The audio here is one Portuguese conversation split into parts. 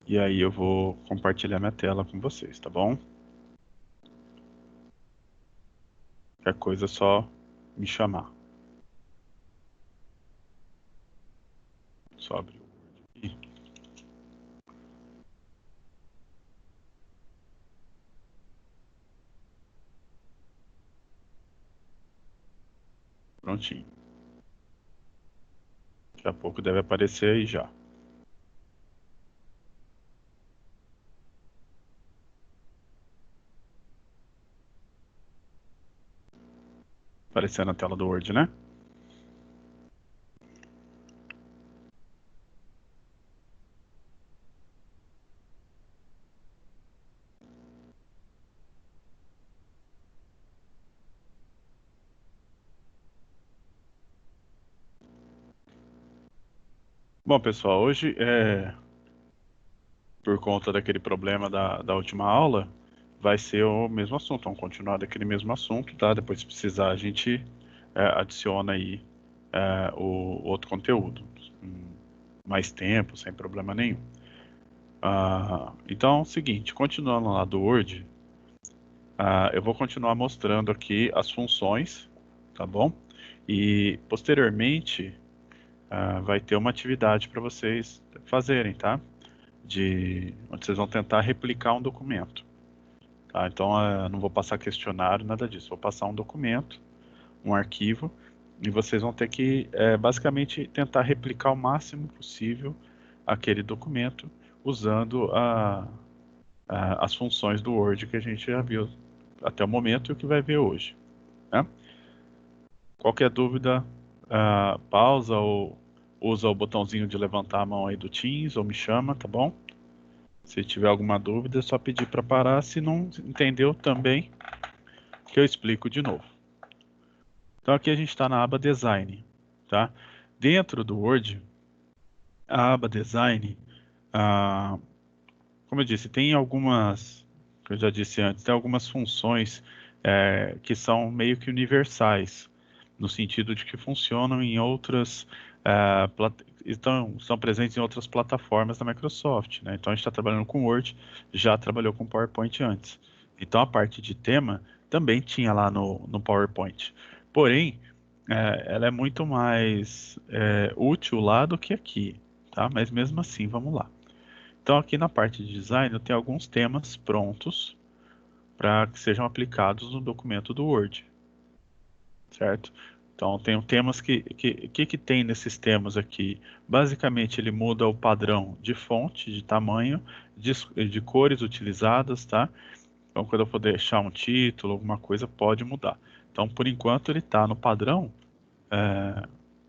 e aí eu vou compartilhar minha tela com vocês, tá bom? Qualquer coisa é só me chamar. Só abrir o Word aqui. Prontinho. Daqui a pouco deve aparecer aí já. Aparecendo na tela do Word, né? Bom, pessoal, hoje, por conta daquele problema da última aula, vai ser o mesmo assunto. Vamos continuar daquele mesmo assunto, tá? Depois, se precisar, a gente adiciona aí o outro conteúdo. Mais tempo, sem problema nenhum. Então, é o seguinte, continuando lá do Word, eu vou continuar mostrando aqui as funções, tá bom? E, posteriormente, vai ter uma atividade para vocês fazerem, tá? Onde vocês vão tentar replicar um documento. Tá? Então, não vou passar questionário, nada disso. Vou passar um documento, um arquivo, e vocês vão ter que, basicamente, tentar replicar o máximo possível aquele documento usando as funções do Word que a gente já viu até o momento e o que vai ver hoje. Né? Qualquer dúvida, pausa ou usa o botãozinho de levantar a mão aí do Teams ou me chama, tá bom? Se tiver alguma dúvida, é só pedir para parar. Se não entendeu também, que eu explico de novo. Então aqui a gente está na aba Design, tá? Dentro do Word, a aba Design, ah, como eu disse, tem algumas, que eu já disse antes, tem algumas funções que são meio que universais, no sentido de que funcionam em outras, estão presentes em outras plataformas da Microsoft, né? Então a gente está trabalhando com Word, já trabalhou com PowerPoint antes. Então a parte de tema também tinha lá no PowerPoint. Porém, ela é muito mais útil lá do que aqui, tá? Mas mesmo assim, vamos lá. Então, aqui na parte de design, eu tenho alguns temas prontos para que sejam aplicados no documento do Word, certo? Então, tenho temas que tem nesses temas aqui? Basicamente, ele muda o padrão de fonte, de tamanho, de cores utilizadas, tá? Então, quando eu for deixar um título, alguma coisa, pode mudar. Então, por enquanto, ele está no padrão,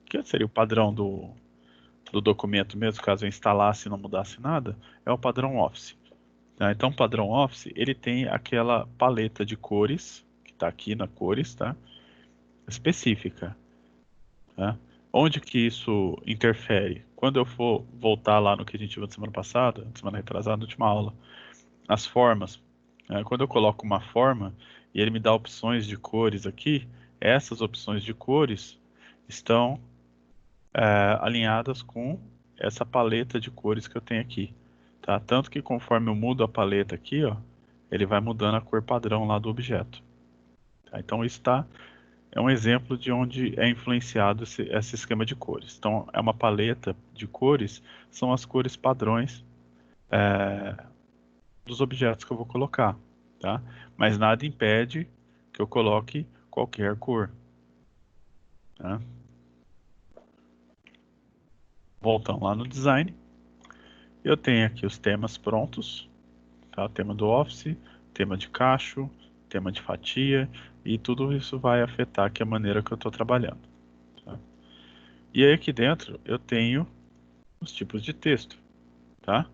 que seria o padrão do documento mesmo, caso eu instalasse e não mudasse nada, é o padrão Office. Tá? Então, o padrão Office, ele tem aquela paleta de cores, que está aqui na cores, tá? Específica, tá? Onde que isso interfere? Quando eu for voltar lá no que a gente viu na semana passada, semana retrasada, na última aula, as formas. Quando eu coloco uma forma e ele me dá opções de cores aqui, essas opções de cores estão alinhadas com essa paleta de cores que eu tenho aqui, tá? Tanto que conforme eu mudo a paleta aqui, ó, ele vai mudando a cor padrão lá do objeto. Tá? Então isso é um exemplo de onde é influenciado esse esquema de cores. Então é uma paleta de cores, são as cores padrões dos objetos que eu vou colocar, tá? Mas nada impede que eu coloque qualquer cor, tá? Voltando lá no design, eu tenho aqui os temas prontos, tá? Tema do Office, tema de cacho, tema de fatia, e tudo isso vai afetar aqui a maneira que eu estou trabalhando. Tá? E aí aqui dentro eu tenho os tipos de texto, tá?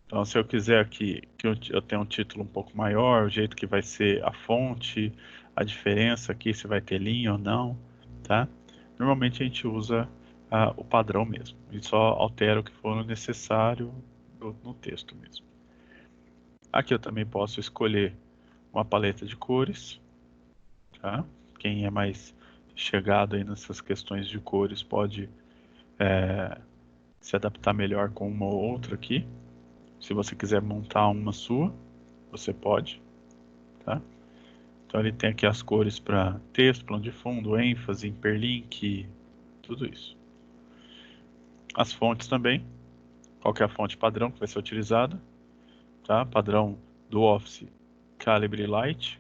Então se eu quiser aqui que eu tenha um título um pouco maior, o jeito que vai ser a fonte, a diferença aqui, se vai ter linha ou não, tá? Normalmente a gente usa o padrão mesmo, e só altera o que for necessário no texto mesmo. Aqui eu também posso escolher uma paleta de cores, tá? Quem é mais chegado aí nessas questões de cores pode se adaptar melhor com uma ou outra aqui. Se você quiser montar uma sua, você pode, tá? Então ele tem aqui as cores para texto, plano de fundo, ênfase, hiperlink, tudo isso. As fontes também, qual que é a fonte padrão que vai ser utilizada, tá? Padrão do Office Calibri Light.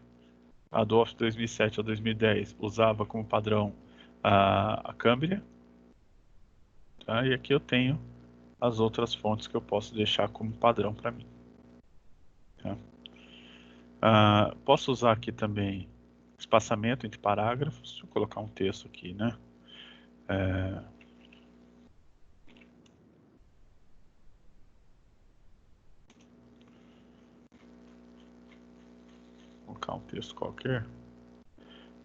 A do Office 2007 a 2010 usava como padrão a Cambria, tá? E aqui eu tenho as outras fontes que eu posso deixar como padrão para mim, tá? Posso usar aqui também espaçamento entre parágrafos. Deixa eu colocar um texto aqui, né? Vou colocar um texto qualquer.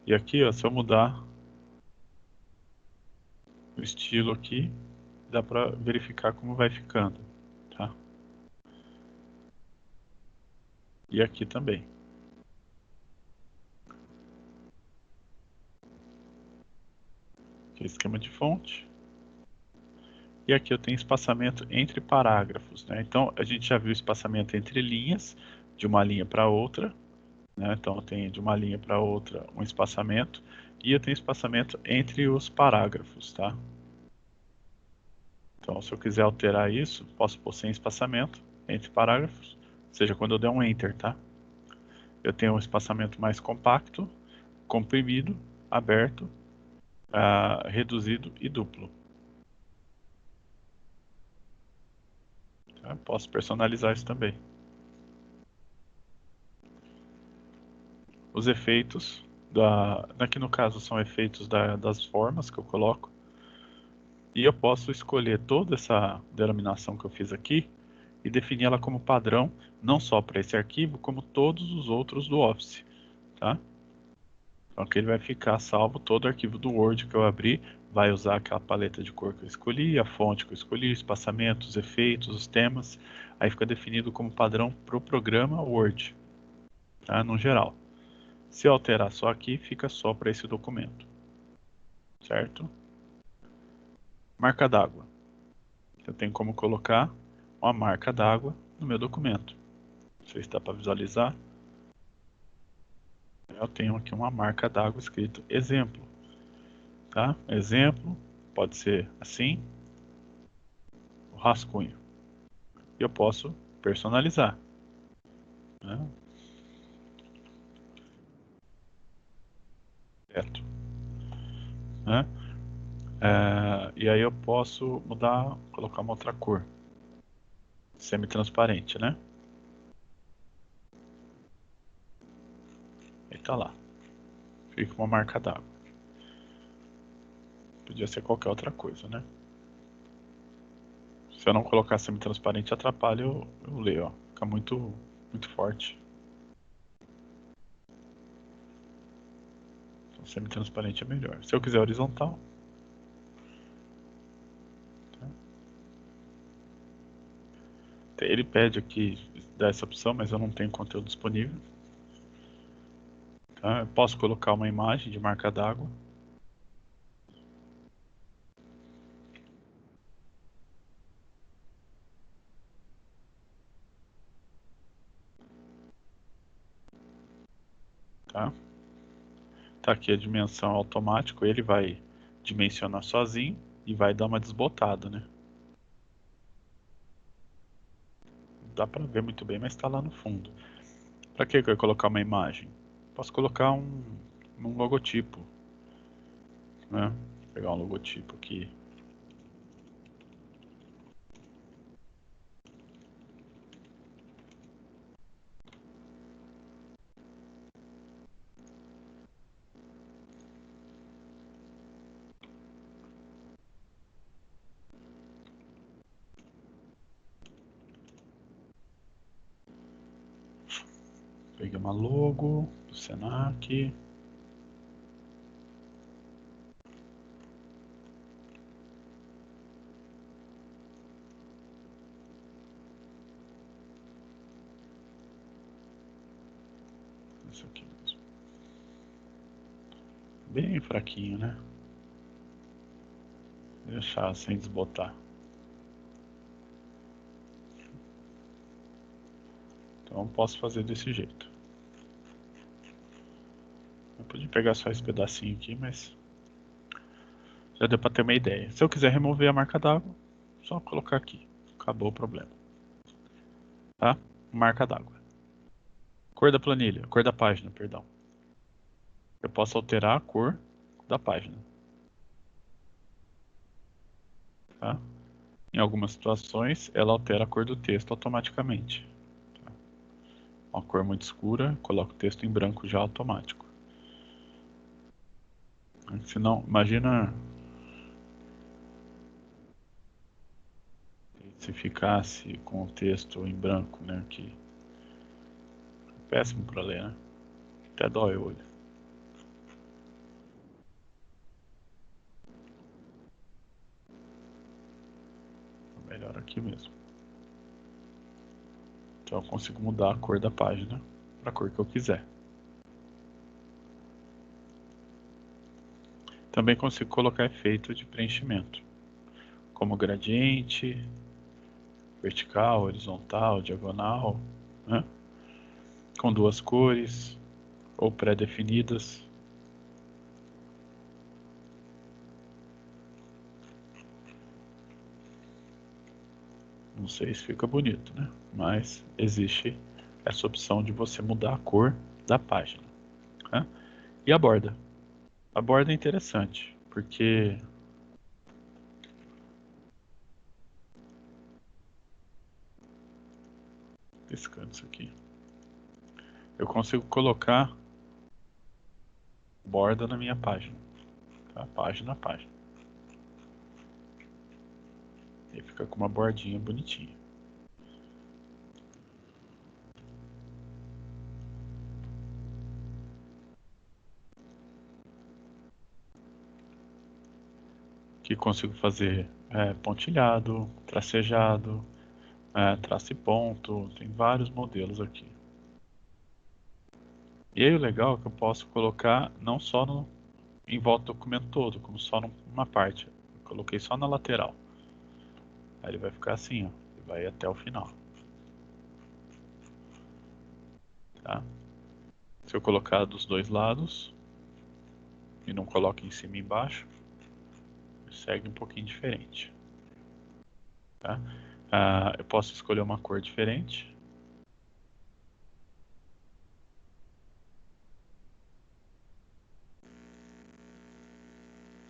E aqui, ó, se eu mudar o estilo aqui, dá para verificar como vai ficando, tá? E aqui também. Aqui é esquema de fonte. E aqui eu tenho espaçamento entre parágrafos, né? Então, a gente já viu espaçamento entre linhas, de uma linha para outra, né? Então, eu tenho de uma linha para outra um espaçamento, e eu tenho espaçamento entre os parágrafos, tá? Então, se eu quiser alterar isso, posso pôr sem espaçamento entre parágrafos, ou seja, quando eu der um Enter, tá? Eu tenho um espaçamento mais compacto, comprimido, aberto, reduzido e duplo. Tá? Posso personalizar isso também. Os efeitos, aqui no caso são efeitos das formas que eu coloco, e eu posso escolher toda essa denominação que eu fiz aqui e definir ela como padrão, não só para esse arquivo, como todos os outros do Office, tá? Então aqui ele vai ficar salvo todo o arquivo do Word que eu abri, vai usar aquela paleta de cor que eu escolhi, a fonte que eu escolhi, o espaçamento, os efeitos, os temas, aí fica definido como padrão para o programa Word, tá? No geral. Se eu alterar só aqui, fica só para esse documento, certo? Marca d'água. Eu tenho como colocar uma marca d'água no meu documento. Não sei se dá para visualizar. Eu tenho aqui uma marca d'água escrito exemplo, tá? Exemplo, pode ser assim, o rascunho. E eu posso personalizar, né? Direto, né? E aí eu posso mudar, colocar uma outra cor, semi-transparente, né? Aí tá lá, fica uma marca d'água. Podia ser qualquer outra coisa, né? Se eu não colocar semi-transparente, atrapalha eu ler, ó. Fica muito, muito forte. Então, semi-transparente é melhor. Se eu quiser horizontal, tá? Ele pede aqui, dá essa opção, mas eu não tenho conteúdo disponível. Tá? Eu posso colocar uma imagem de marca d'água. Tá? Tá aqui a dimensão automático, ele vai dimensionar sozinho e vai dar uma desbotada, né? Não dá para ver muito bem, mas está lá no fundo. Para que eu ia colocar uma imagem? Posso colocar um logotipo, né? Vou pegar um logotipo aqui. Peguei uma logo do Senac. Isso aqui mesmo. Bem fraquinho, né? Vou deixar sem desbotar. Então posso fazer desse jeito. Eu podia pegar só esse pedacinho aqui, mas já deu para ter uma ideia. Se eu quiser remover a marca d'água, só colocar aqui. Acabou o problema. Tá? Marca d'água. Cor da planilha, cor da página, perdão. Eu posso alterar a cor da página. Tá? Em algumas situações, ela altera a cor do texto automaticamente. Tá? Uma cor muito escura, coloca o texto em branco já automático. Se não, imagina se ficasse com o texto em branco, né? Que é péssimo para ler, né? Até dói o olho. Melhor aqui mesmo. Então eu consigo mudar a cor da página para a cor que eu quiser. Também consigo colocar efeito de preenchimento, como gradiente, vertical, horizontal, diagonal, né? Com duas cores ou pré-definidas. Não sei se fica bonito, né? Mas existe essa opção de você mudar a cor da página, né? E a borda? A borda é interessante, porque piscando isso aqui, eu consigo colocar borda na minha página, tá? Página a página. E fica com uma bordinha bonitinha. Que consigo fazer pontilhado, tracejado, traço e ponto, tem vários modelos aqui. E aí o legal é que eu posso colocar não só em volta do documento todo, como só numa parte. Eu coloquei só na lateral. Aí ele vai ficar assim, ó, e vai até o final. Tá? Se eu colocar dos dois lados e não coloco em cima e embaixo, segue um pouquinho diferente. Tá? Eu posso escolher uma cor diferente.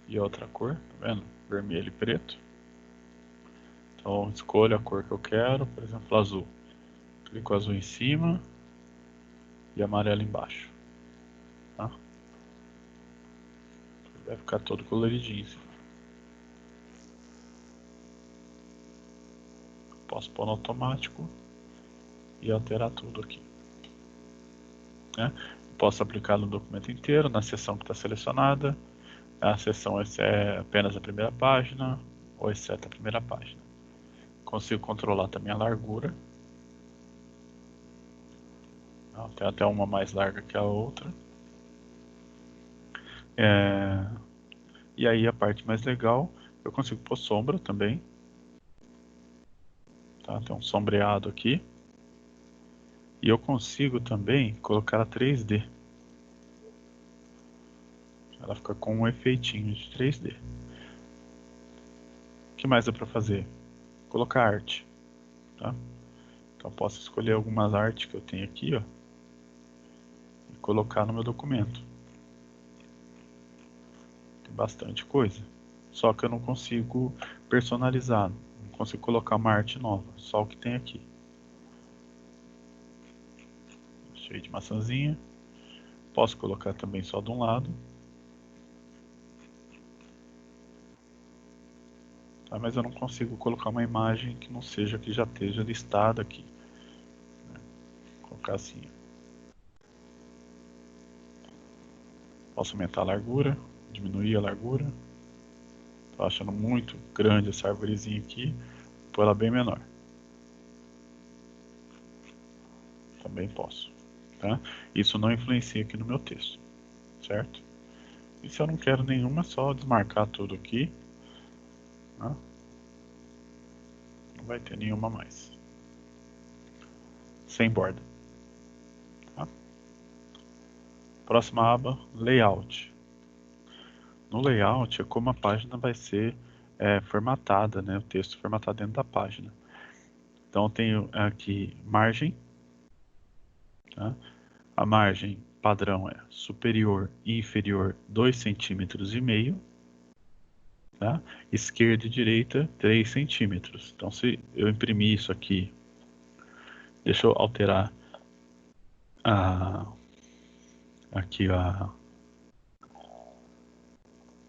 E outra cor, tá vendo? Vermelho e preto. Então escolho a cor que eu quero, por exemplo, azul. Clico azul em cima e amarelo embaixo. Tá? Vai ficar todo coloridinho. Posso pôr no automático e alterar tudo aqui. Né? Posso aplicar no documento inteiro, na seção que está selecionada. A seção é apenas a primeira página ou exceto a primeira página. Consigo controlar também a largura. Tem até uma mais larga que a outra. E aí a parte mais legal, eu consigo pôr sombra também. Tá? Tem um sombreado aqui. E eu consigo também colocar a 3D. Ela fica com um efeitinho de 3D. O que mais dá para fazer? Colocar arte. Tá? Então eu posso escolher algumas artes que eu tenho aqui, ó, e colocar no meu documento. Tem bastante coisa. Só que eu não consigo personalizar. Não consigo colocar uma arte nova. Só o que tem aqui. Cheio de maçãzinha. Posso colocar também só de um lado. Tá? Mas eu não consigo colocar uma imagem que não seja, que já esteja listada aqui. Vou colocar assim. Posso aumentar a largura, diminuir a largura. Tô achando muito grande essa arvorezinha aqui. Vou pôr ela bem menor. Também posso. Tá? Isso não influencia aqui no meu texto. Certo? E se eu não quero nenhuma, é só desmarcar tudo aqui. Tá? Não vai ter nenhuma mais. Sem borda. Próxima aba, Layout. No Layout é como a página vai ser formatada, né? O texto formatado dentro da página. Então eu tenho aqui margem, tá? A margem padrão é superior e inferior 2,5 cm, tá? Esquerda e direita 3 centímetros. Então se eu imprimir isso aqui, deixa eu alterar aqui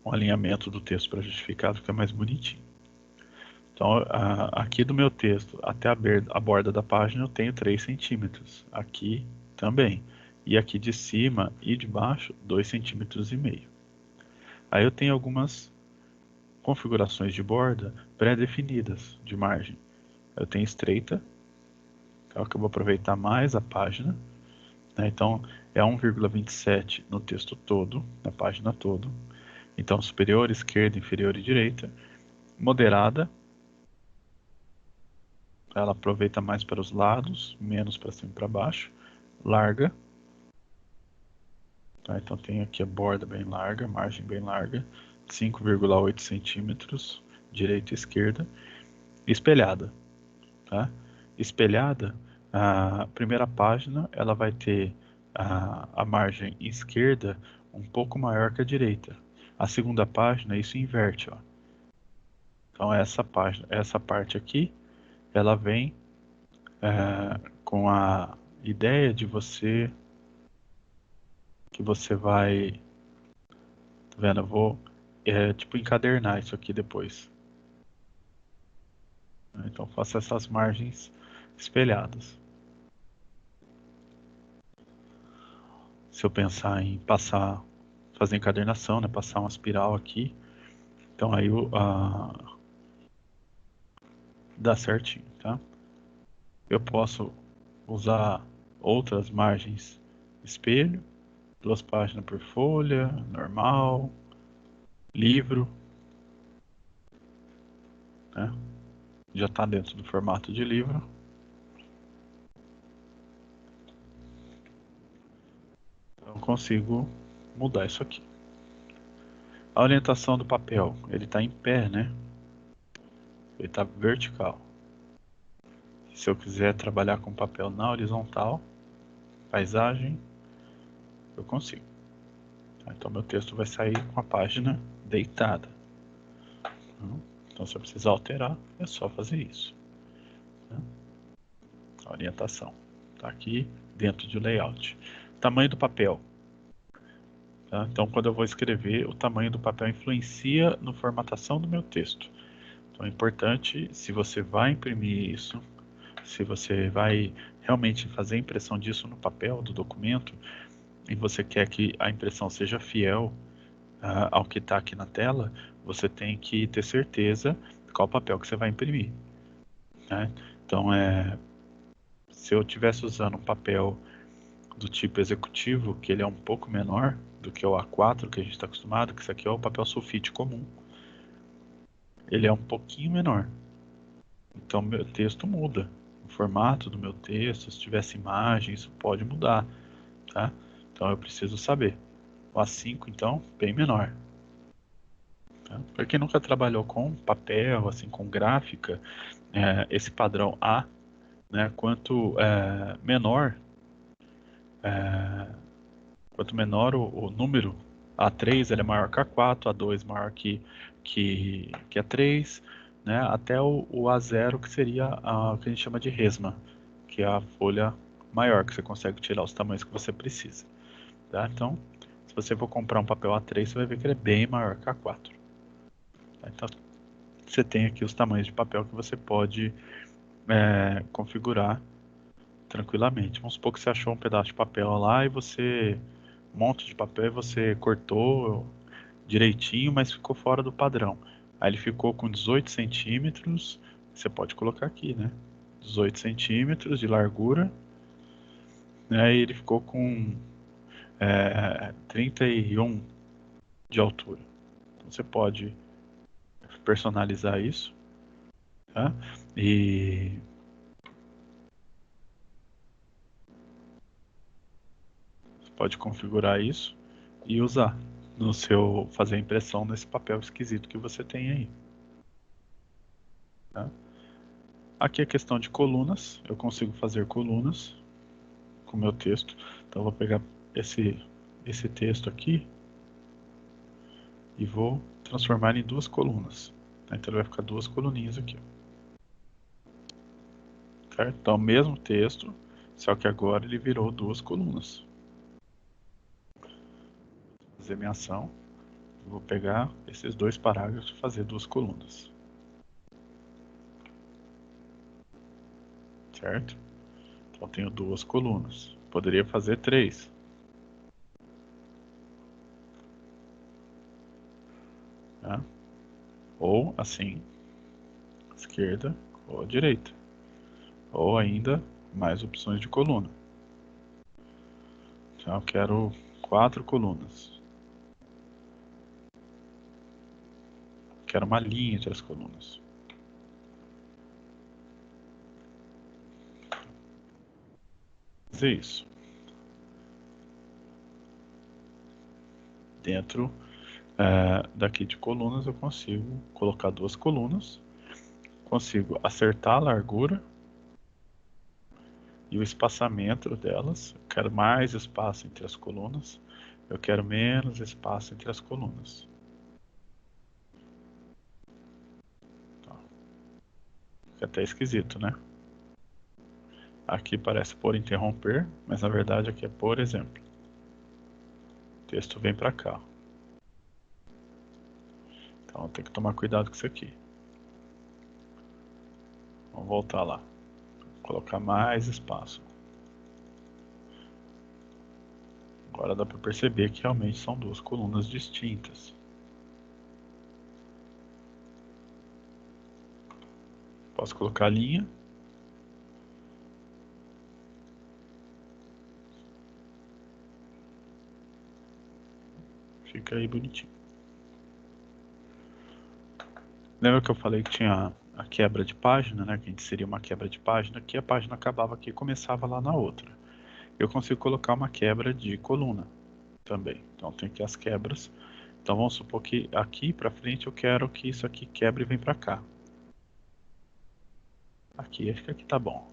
o alinhamento do texto para justificar, fica mais bonitinho. Então aqui do meu texto até a borda da página eu tenho 3 centímetros. Aqui também. E aqui de cima e de baixo 2,5 cm. Aí eu tenho algumas configurações de borda pré-definidas de margem. Eu tenho estreita, que é o que eu vou aproveitar mais a página, né? Então é 1,27 no texto todo, na página toda. Então superior, esquerda, inferior e direita. Moderada, ela aproveita mais para os lados, menos para cima e para baixo. Larga, tá? Então tem aqui a borda bem larga, margem bem larga, 5,8 centímetros, direita e esquerda. Espelhada, tá? Espelhada, a primeira página ela vai ter a margem esquerda um pouco maior que a direita. A segunda página isso inverte, ó. Então essa página, essa parte aqui, ela vem com a ideia de que você vai, tá vendo? Eu vou tipo encadernar isso aqui depois. Então faço essas margens espelhadas. Se eu pensar em fazer encadernação, né, passar uma espiral aqui, então aí dá certinho, tá? Eu posso usar outras margens espelho, 2 páginas por folha, normal, livro, né? Já está dentro do formato de livro. Então eu consigo mudar isso aqui. A orientação do papel, ele está em pé, né? Ele está vertical. Se eu quiser trabalhar com papel na horizontal, paisagem, eu consigo. Então meu texto vai sair com a página deitada. Então se eu precisar alterar, é só fazer isso. A orientação está aqui dentro de layout. Tamanho do papel. Tá? Então quando eu vou escrever, o tamanho do papel influencia na formatação do meu texto. Então é importante, se você vai imprimir isso, se você vai realmente fazer a impressão disso no papel do documento, e você quer que a impressão seja fiel ao que está aqui na tela, você tem que ter certeza qual papel que você vai imprimir, né? Então, se eu estivesse usando um papel do tipo executivo, que ele é um pouco menor do que o A4 que a gente está acostumado, que isso aqui é o papel sulfite comum, ele é um pouquinho menor. Então, meu texto muda. O formato do meu texto, se tivesse imagem, isso pode mudar, tá? Então, eu preciso saber. O A5, então, bem menor. Tá? Para quem nunca trabalhou com papel, assim, com gráfica, esse padrão A, né, quanto menor o número, A3 ele é maior que A4, A2 maior que A3, né, até o A0 que seria o que a gente chama de resma, que é a folha maior, que você consegue tirar os tamanhos que você precisa. Tá? Então, se você for comprar um papel A3, você vai ver que ele é bem maior que A4. Tá? Então, você tem aqui os tamanhos de papel que você pode configurar tranquilamente. Vamos supor que você achou um pedaço de papel lá e um monte de papel e você cortou direitinho, mas ficou fora do padrão. Aí ele ficou com 18 centímetros, você pode colocar aqui, né? 18 centímetros de largura, né? E ele ficou com 31 de altura. Então você pode personalizar isso, tá? E pode configurar isso e usar no seu, fazer a impressão nesse papel esquisito que você tem aí. Tá? Aqui é questão de colunas, eu consigo fazer colunas com o meu texto. Então eu vou pegar esse texto aqui e vou transformar em duas colunas. Então ele vai ficar duas coluninhas aqui. Certo? Então o mesmo texto, só que agora ele virou duas colunas. Vou fazer minha ação, vou pegar esses dois parágrafos e fazer duas colunas. Certo? Então tenho duas colunas. Poderia fazer três. Tá? Ou assim, esquerda ou direita. Ou ainda mais opções de coluna. Então eu quero 4 colunas. Quero uma linha entre as colunas. Fazer isso. Dentro daqui de colunas eu consigo colocar duas colunas. Consigo acertar a largura e o espaçamento delas. Eu quero mais espaço entre as colunas. Eu quero menos espaço entre as colunas. Tá. Fica até esquisito, né? Aqui parece por interromper, mas na verdade aqui é por exemplo. O texto vem para cá. Então tem que tomar cuidado com isso aqui. Vamos voltar lá. Colocar mais espaço. Agora dá para perceber que realmente são duas colunas distintas. Posso colocar a linha. Fica aí bonitinho. Lembra que eu falei que tinha a quebra de página, né? Que a gente seria uma quebra de página, que a página acabava aqui e começava lá na outra. Eu consigo colocar uma quebra de coluna também. Então tem aqui as quebras. Então vamos supor que aqui para frente eu quero que isso aqui quebre e vem para cá. Aqui, acho que aqui tá bom.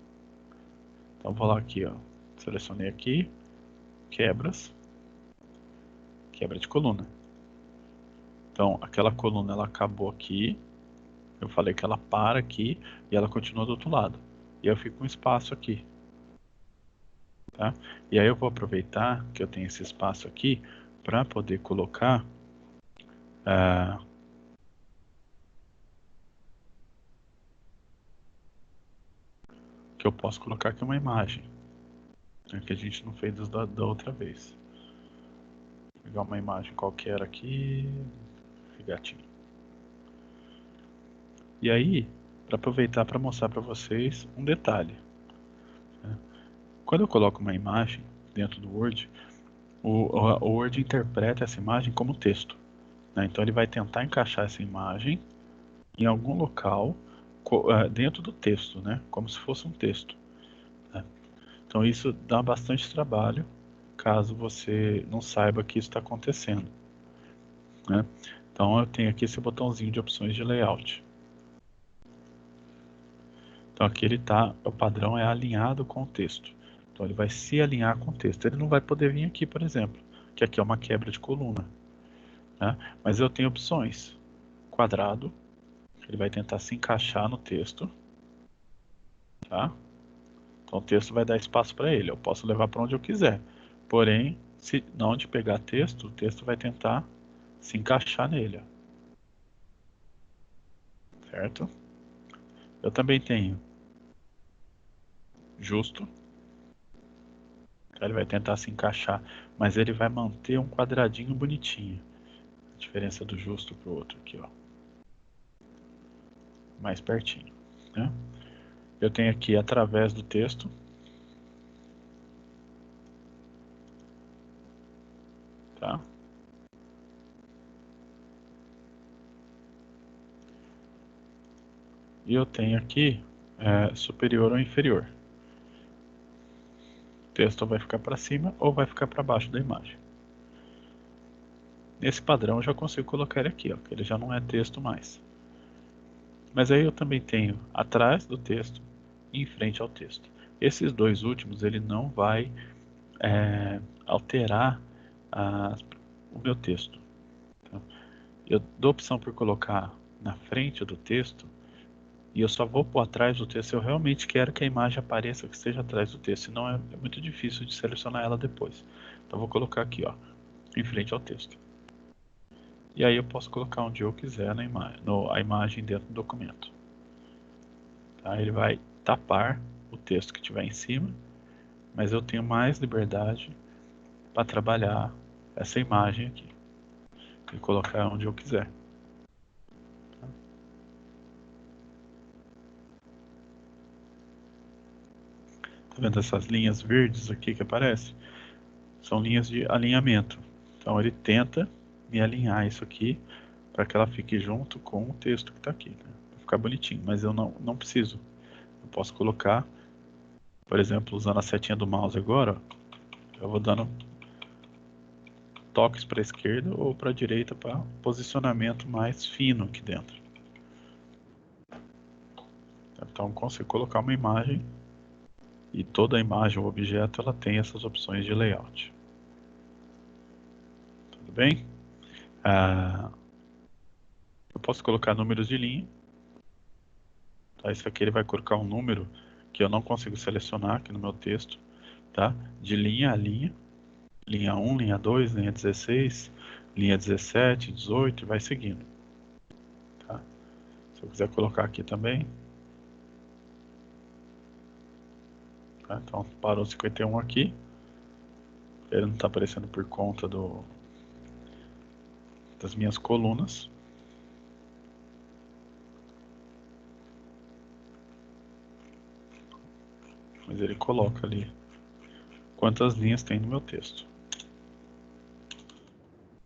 Então vou lá aqui, ó. Selecionei aqui, quebras, quebra de coluna. Então aquela coluna ela acabou aqui. Eu falei que ela para aqui e ela continua do outro lado. E eu fico com espaço aqui. Tá? E aí eu vou aproveitar que eu tenho esse espaço aqui para poder colocar que eu posso colocar aqui uma imagem, né, que a gente não fez da outra vez. Vou pegar uma imagem qualquer aqui, gatinho. E aí, para aproveitar para mostrar para vocês um detalhe. Né? Quando eu coloco uma imagem dentro do Word, o Word interpreta essa imagem como texto. Né? Então ele vai tentar encaixar essa imagem em algum local dentro do texto, né? Como se fosse um texto. Né? Então isso dá bastante trabalho caso você não saiba que isso está acontecendo. Né? Então eu tenho aqui esse botãozinho de opções de layout. Então aqui ele tá, o padrão é alinhado com o texto. Então ele vai se alinhar com o texto. Ele não vai poder vir aqui, por exemplo, que aqui é uma quebra de coluna. Né? Mas eu tenho opções. Quadrado, ele vai tentar se encaixar no texto. Tá? Então o texto vai dar espaço para ele. Eu posso levar para onde eu quiser. Porém, se na onde pegar texto, o texto vai tentar se encaixar nele. Certo? Eu também tenho justo. Então ele vai tentar se encaixar, mas ele vai manter um quadradinho bonitinho. A diferença do justo para o outro aqui, ó. Mais pertinho. Né? Eu tenho aqui através do texto. Tá? E eu tenho aqui superior ou inferior. O texto vai ficar para cima ou vai ficar para baixo da imagem. Nesse padrão eu já consigo colocar ele aqui, ó, que ele já não é texto mais. Mas aí eu também tenho atrás do texto e em frente ao texto. Esses dois últimos ele não vai alterar o meu texto. Tá? Eu dou opção por colocar na frente do texto e eu só vou pôr atrás do texto se eu realmente quero que a imagem apareça que esteja atrás do texto, senão é muito difícil de selecionar ela depois. Então eu vou colocar aqui, ó, em frente ao texto. E aí eu posso colocar onde eu quiser na imagem, a imagem dentro do documento. Tá? Ele vai tapar o texto que tiver em cima, mas eu tenho mais liberdade para trabalhar essa imagem aqui e colocar onde eu quiser. Tá? Tá vendo essas linhas verdes aqui que aparecem? São linhas de alinhamento. Então ele tenta me alinhar isso aqui para que ela fique junto com o texto que está aqui, né? Para ficar bonitinho, mas eu não preciso. Eu posso colocar, por exemplo, usando a setinha do mouse agora, ó, eu vou dando toques para a esquerda ou para a direita para posicionamento mais fino aqui dentro. Então consigo colocar uma imagem e toda a imagem ou objeto ela tem essas opções de layout. Tudo bem? Eu posso colocar números de linha. Tá? Isso aqui ele vai colocar um número que eu não consigo selecionar aqui no meu texto, tá? De linha a linha. Linha 1, linha 2, linha 16, linha 17, 18 e vai seguindo. Tá? Se eu quiser colocar aqui também. Tá? Então parou 51 aqui. Ele não está aparecendo por conta das minhas colunas. Mas ele coloca ali quantas linhas tem no meu texto.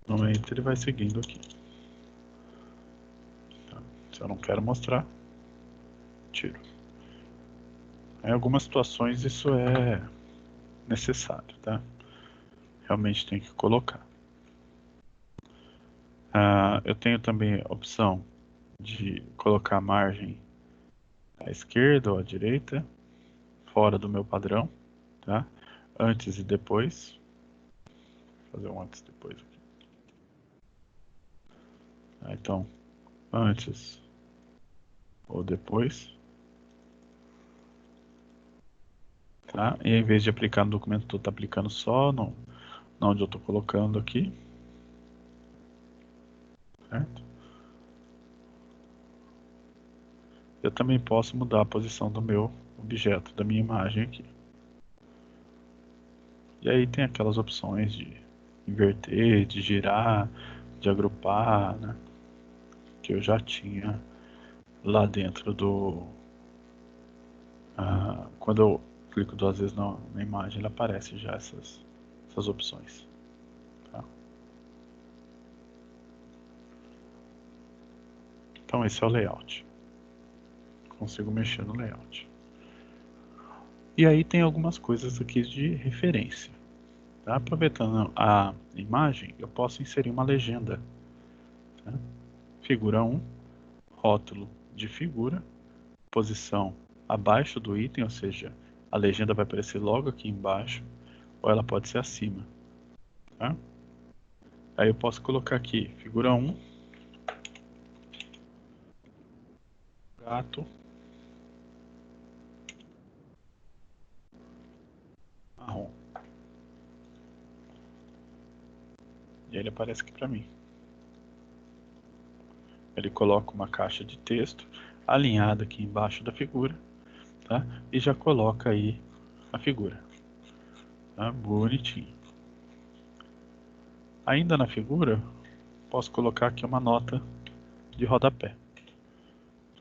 No Enter ele vai seguindo aqui. Tá? Se eu não quero mostrar, tiro. Em algumas situações isso é necessário, tá? Realmente tem que colocar. Eu tenho também a opção de colocar a margem à esquerda ou à direita, fora do meu padrão, tá? Antes e depois. Vou fazer um antes e depois aqui. Então, antes ou depois. Tá? E em vez de aplicar no documento, eu estou aplicando só onde eu estou colocando aqui. Certo? Eu também posso mudar a posição do meu objeto, da minha imagem aqui. E aí tem aquelas opções de inverter, de girar, de agrupar, né? Que eu já tinha lá dentro do... quando eu clico duas vezes na imagem, ele aparece já essas opções. Tá? Então esse é o layout. Consigo mexer no layout. E aí tem algumas coisas aqui de referência. Tá? Aproveitando a imagem, eu posso inserir uma legenda. Tá? Figura 1, rótulo de figura, posição abaixo do item, ou seja, a legenda vai aparecer logo aqui embaixo, ou ela pode ser acima. Tá? Aí eu posso colocar aqui, figura 1, gato marrom. E aí ele aparece aqui para mim. Ele coloca uma caixa de texto alinhada aqui embaixo da figura, tá? E já coloca aí a figura. Tá? Bonitinho. Ainda na figura, posso colocar aqui uma nota de rodapé.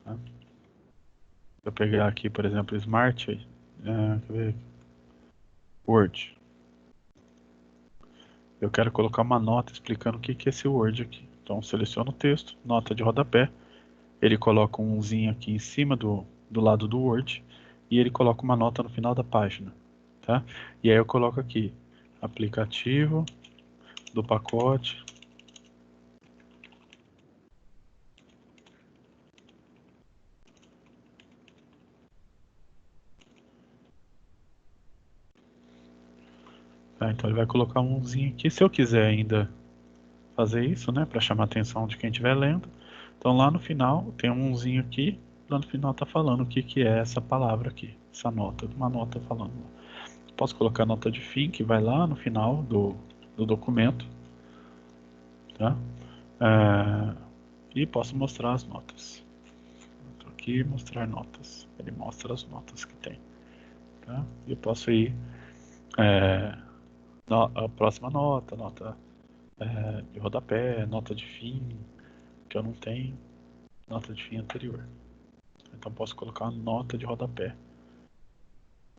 Tá? Se eu pegar aqui, por exemplo, Smart, quer ver? Word. Eu quero colocar uma nota explicando o que é esse Word aqui. Então, seleciono o texto, nota de rodapé. Ele coloca um umzinho aqui em cima do lado do Word e ele coloca uma nota no final da página. tá? E aí eu coloco aqui, aplicativo do pacote tá? Então ele vai colocar umzinho aqui. Se eu quiser ainda fazer isso, né, para chamar a atenção de quem estiver lendo, então lá no final tem um umzinho aqui, lá no final tá falando o que que é essa palavra aqui, essa nota, uma nota falando. Posso colocar nota de fim, que vai lá no final do documento, tá? E posso mostrar as notas. Estou aqui, mostrar notas. Ele mostra as notas que tem, tá? E eu posso ir a próxima nota, nota de rodapé, nota de fim, que eu não tenho, nota de fim anterior. Então posso colocar uma nota de rodapé.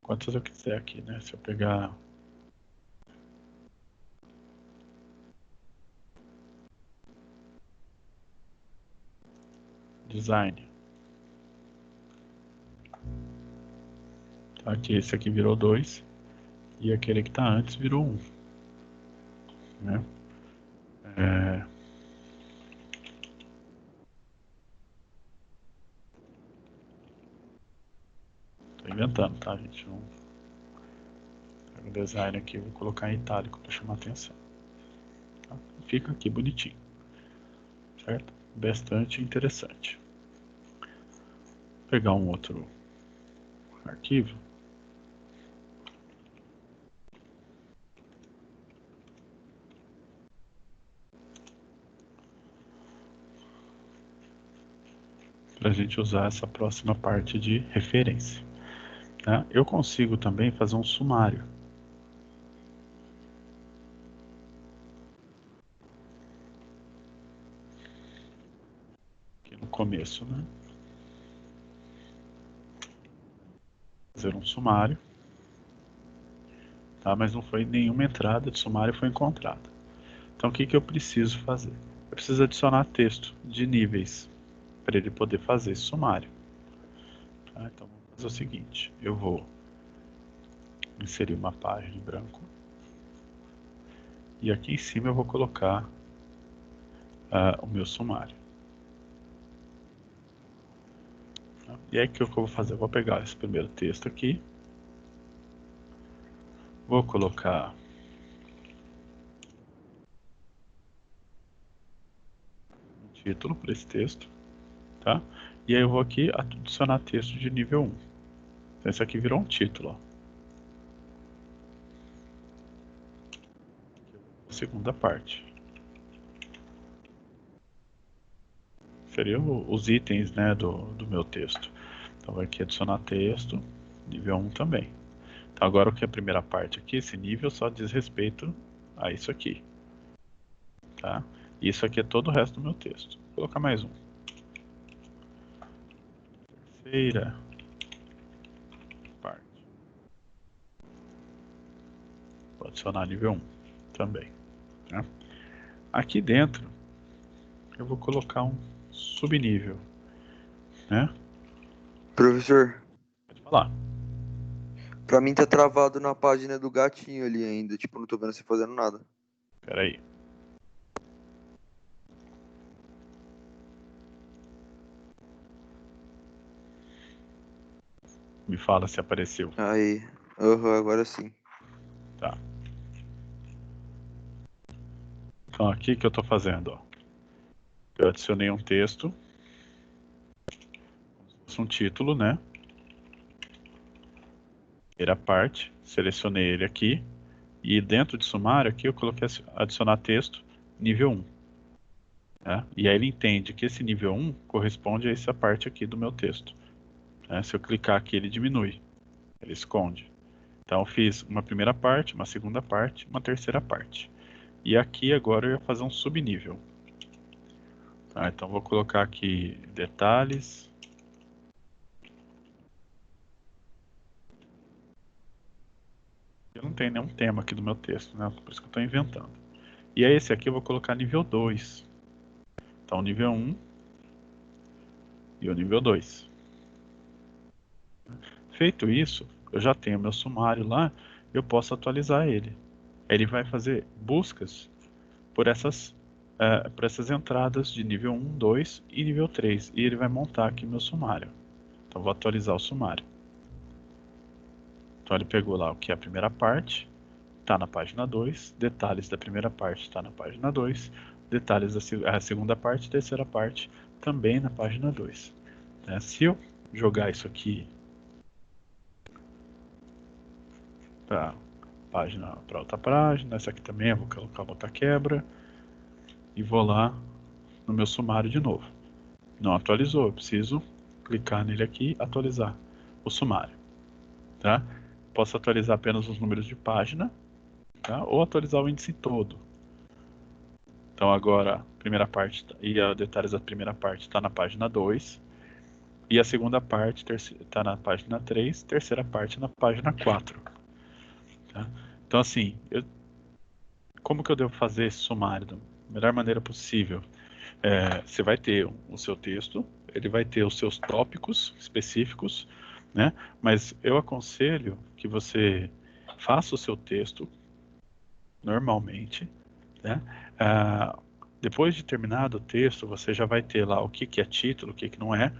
Quantas eu quiser aqui, né? Se eu pegar design, tá? Aqui, esse aqui virou 2 e aquele que está antes virou 1, né? Tô inventando, tá, gente? Não... Pego o design aqui, vou colocar em itálico para chamar atenção. Tá? Fica aqui bonitinho, certo? Bastante interessante. Vou pegar um outro arquivo. Para a gente usar essa próxima parte de referência. Tá? Eu consigo também fazer um sumário. Aqui no começo, né? Fazer um sumário. Tá? Mas não foi nenhuma entrada de sumário foi encontrada. Então o que que eu preciso fazer? Eu preciso adicionar texto de níveis para ele poder fazer esse sumário. Tá? Então vamos fazer o seguinte, eu vou inserir uma página em branco e aqui em cima eu vou colocar o meu sumário. Tá? E aí o que eu vou fazer? Eu vou pegar esse primeiro texto aqui, vou colocar um título para esse texto, tá? E aí eu vou aqui adicionar texto de nível 1. Então esse aqui virou um título, ó. Segunda parte. Seria os itens, né, do meu texto. Então vai aqui adicionar texto, nível 1 também. Então agora o que é a primeira parte aqui, esse nível só diz respeito a isso aqui. Tá? E isso aqui é todo o resto do meu texto. Vou colocar mais um. Terceira parte. Vou adicionar nível 1 também. Tá? Aqui dentro eu vou colocar um subnível, né? Professor, Pode falar. pra mim tá travado na página do gatinho ali ainda. Tipo, não tô vendo você fazendo nada. Espera aí. Me fala se apareceu. Aí. Aham, agora sim. Tá. Então aqui que eu estou fazendo, ó. Eu adicionei um texto, um título, né? Primeira parte, selecionei ele aqui e dentro de sumário aqui eu coloquei adicionar texto nível 1. Né? E aí ele entende que esse nível 1 corresponde a essa parte aqui do meu texto. Né? Se eu clicar aqui ele diminui, ele esconde. Então eu fiz uma primeira parte, uma segunda parte, uma terceira parte. E aqui agora eu ia fazer um subnível. Tá? Então vou colocar aqui detalhes. Eu não tenho nenhum tema aqui do meu texto, né? Por isso que eu estou inventando. E aí esse aqui eu vou colocar nível 2. Então nível 1 e o nível 2. Feito isso, eu já tenho meu sumário lá eu posso atualizar ele. Ele vai fazer buscas por essas entradas de nível 1, 2 e nível 3. E ele vai montar aqui meu sumário. Então vou atualizar o sumário. Então ele pegou lá o que é a primeira parte, está na página 2, detalhes da primeira parte está na página 2, detalhes da segunda parte, terceira parte também na página 2. Se eu jogar isso aqui para outra página, essa aqui também eu vou colocar outra quebra e vou lá no meu sumário de novo. Não atualizou, eu preciso clicar nele aqui, atualizar o sumário. Tá? Posso atualizar apenas os números de página, tá? Ou atualizar o índice todo. Então agora, a primeira parte e os detalhes da primeira parte está na página 2, e a segunda parte está na página 3, terceira parte na página 4. Tá? Então assim, como que eu devo fazer esse sumário da melhor maneira possível? Você vai ter o seu texto, ele vai ter os seus tópicos específicos, né? Mas eu aconselho que você faça o seu texto normalmente, né? Depois de terminado o texto, você já vai ter lá o que é título, o que não é.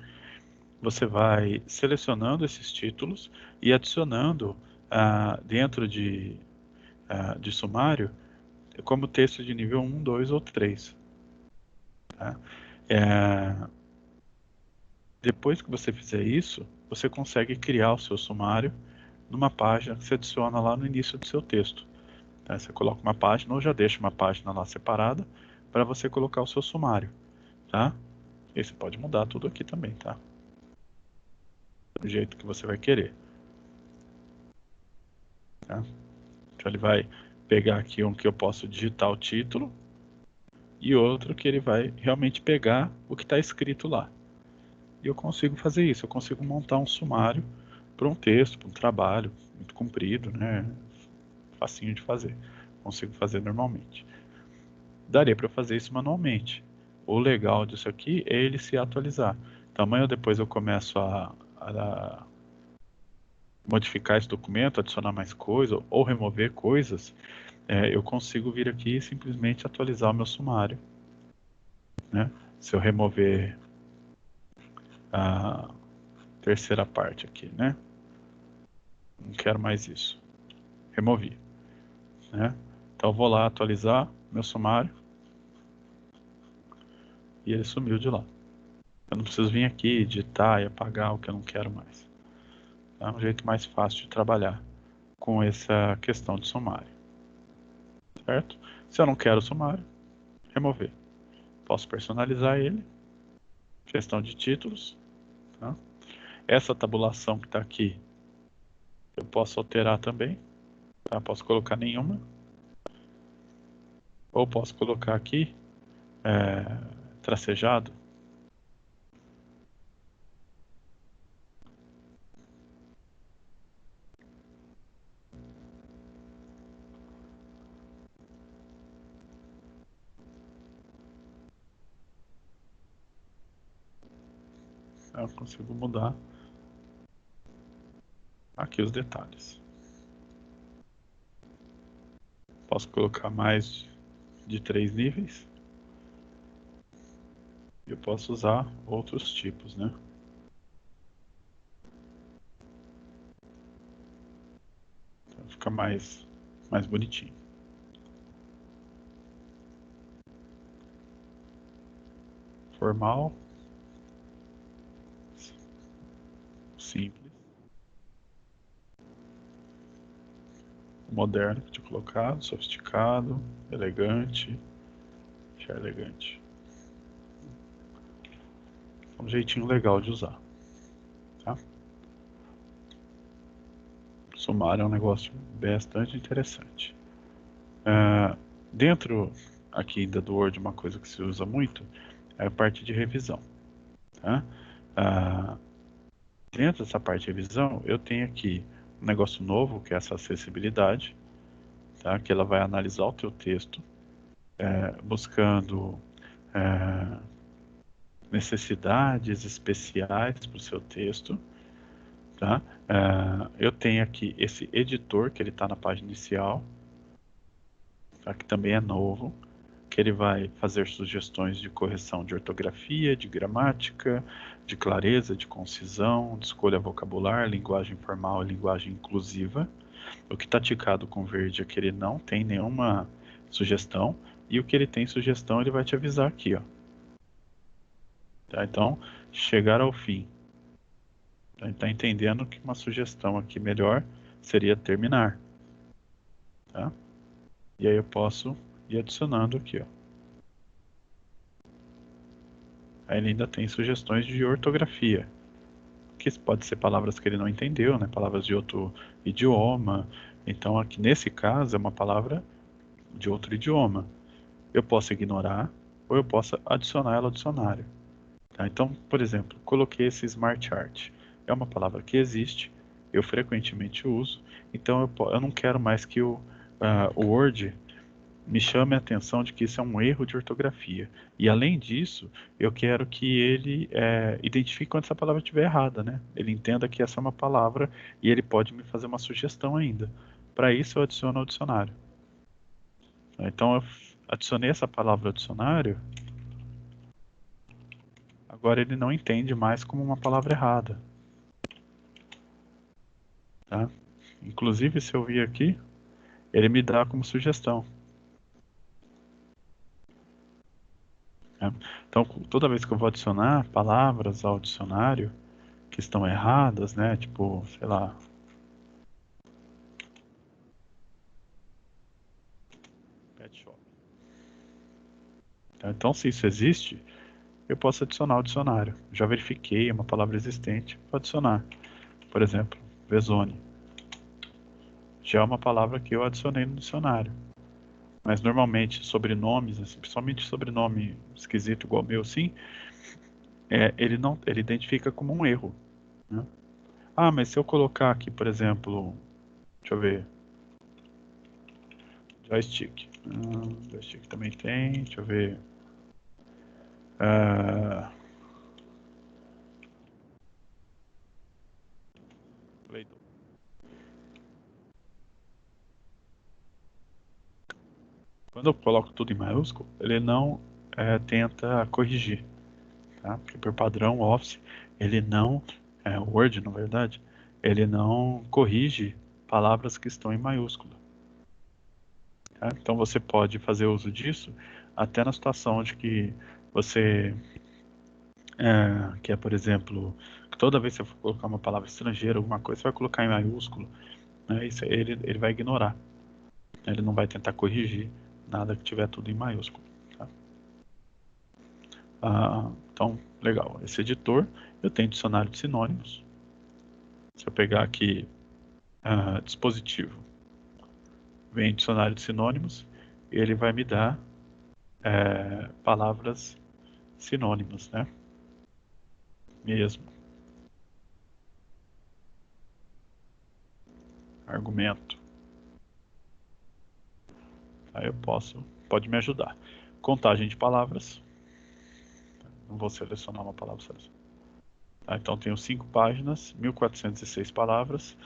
Você vai selecionando esses títulos e adicionando dentro de sumário como texto de nível 1, 2 ou 3. Tá? Depois que você fizer isso, você consegue criar o seu sumário numa página que você adiciona lá no início do seu texto. Tá? Você coloca uma página ou já deixa uma página lá separada para você colocar o seu sumário. Tá? E você pode mudar tudo aqui também, tá? Do jeito que você vai querer. Tá? Então ele vai pegar aqui um que eu posso digitar o título e outro que ele vai realmente pegar o que está escrito lá. E eu consigo fazer isso, eu consigo montar um sumário para um texto, para um trabalho muito comprido, né? Facinho de fazer. Consigo fazer normalmente. Daria para fazer isso manualmente. O legal disso aqui é ele se atualizar. Então amanhã depois eu começo a modificar esse documento, adicionar mais coisas ou remover coisas, eu consigo vir aqui e simplesmente atualizar o meu sumário. Né? Se eu remover a terceira parte aqui, né? Não quero mais isso. Removi. Né? Então eu vou lá atualizar meu sumário e ele sumiu de lá. Eu não preciso vir aqui editar e apagar o que eu não quero mais. É um jeito mais fácil de trabalhar com essa questão de sumário. Certo? Se eu não quero o sumário, remover. Posso personalizar ele. Gestão de títulos. Tá? Essa tabulação que está aqui, eu posso alterar também. Tá? Posso colocar nenhuma. Ou posso colocar aqui tracejado. Eu consigo mudar aqui os detalhes. Posso colocar mais de 3 níveis. Eu posso usar outros tipos, né? Então fica mais bonitinho. Formal. Simples. Moderno que tinha colocado, sofisticado, elegante, já elegante. Um jeitinho legal de usar. Tá? Sumário é um negócio bastante interessante. Dentro aqui ainda do Word, uma coisa que se usa muito é a parte de revisão. Tá? Dentro dessa parte de revisão, eu tenho aqui um negócio novo, que é essa acessibilidade, tá? Que ela vai analisar o teu texto, buscando necessidades especiais para o seu texto, Tá? Eu tenho aqui esse editor, que ele está na página inicial, tá? Que também é novo, que ele vai fazer sugestões de correção de ortografia, de gramática, de clareza, de concisão, de escolha vocabular, linguagem formal e linguagem inclusiva. O que está ticado com verde é que ele não tem nenhuma sugestão, e o que ele tem sugestão ele vai te avisar aqui, ó. Tá? Então, chegar ao fim. Tá entendendo que uma sugestão aqui melhor seria terminar, tá? E aí eu posso ir adicionando aqui, ó. Aí ele ainda tem sugestões de ortografia, que pode ser palavras que ele não entendeu, né? Palavras de outro idioma. Então aqui nesse caso é uma palavra de outro idioma. Eu posso ignorar ou eu posso adicionar ela ao dicionário. Tá? Então, por exemplo, coloquei esse Smart Art. É uma palavra que existe, eu frequentemente uso, então eu não quero mais que o Word me chame a atenção de que isso é um erro de ortografia. E além disso, eu quero que ele identifique quando essa palavra estiver errada, né? Ele entenda que essa é uma palavra e ele pode me fazer uma sugestão ainda. Para isso, eu adiciono ao dicionário. Então, eu adicionei essa palavra ao dicionário, agora ele não entende mais como uma palavra errada. Tá? Inclusive, se eu vir aqui, ele me dá como sugestão. Né? Então, toda vez que eu vou adicionar palavras ao dicionário que estão erradas, né? Tipo, sei lá, pet shop. Tá? Então, se isso existe, eu posso adicionar ao dicionário. Já verifiquei, é uma palavra existente, vou adicionar. Por exemplo, Vezone. Já é uma palavra que eu adicionei no dicionário. Mas normalmente sobrenomes, assim, principalmente sobrenome esquisito igual o meu, sim, ele identifica como um erro. Né? Ah, mas se eu colocar aqui, por exemplo, deixa eu ver, joystick. Joystick também tem, deixa eu ver. Ah, Play-Doh. Quando eu coloco tudo em maiúsculo, ele não tenta corrigir, tá? Porque por padrão, o Office, ele não, o Word, na verdade, ele não corrige palavras que estão em maiúsculo. Tá? Então você pode fazer uso disso até na situação de que você por exemplo, que toda vez que você for colocar uma palavra estrangeira, alguma coisa, você vai colocar em maiúsculo, né? Isso ele vai ignorar. Ele não vai tentar corrigir nada que tiver tudo em maiúsculo. Tá? Então, legal. Esse editor, eu tenho dicionário de sinônimos. Se eu pegar aqui dispositivo, vem dicionário de sinônimos, ele vai me dar palavras sinônimas, né? Mesmo. Argumento. Aí pode me ajudar. Contagem de palavras. Não vou selecionar uma palavra. Tá? Então tenho 5 páginas, 1406 palavras,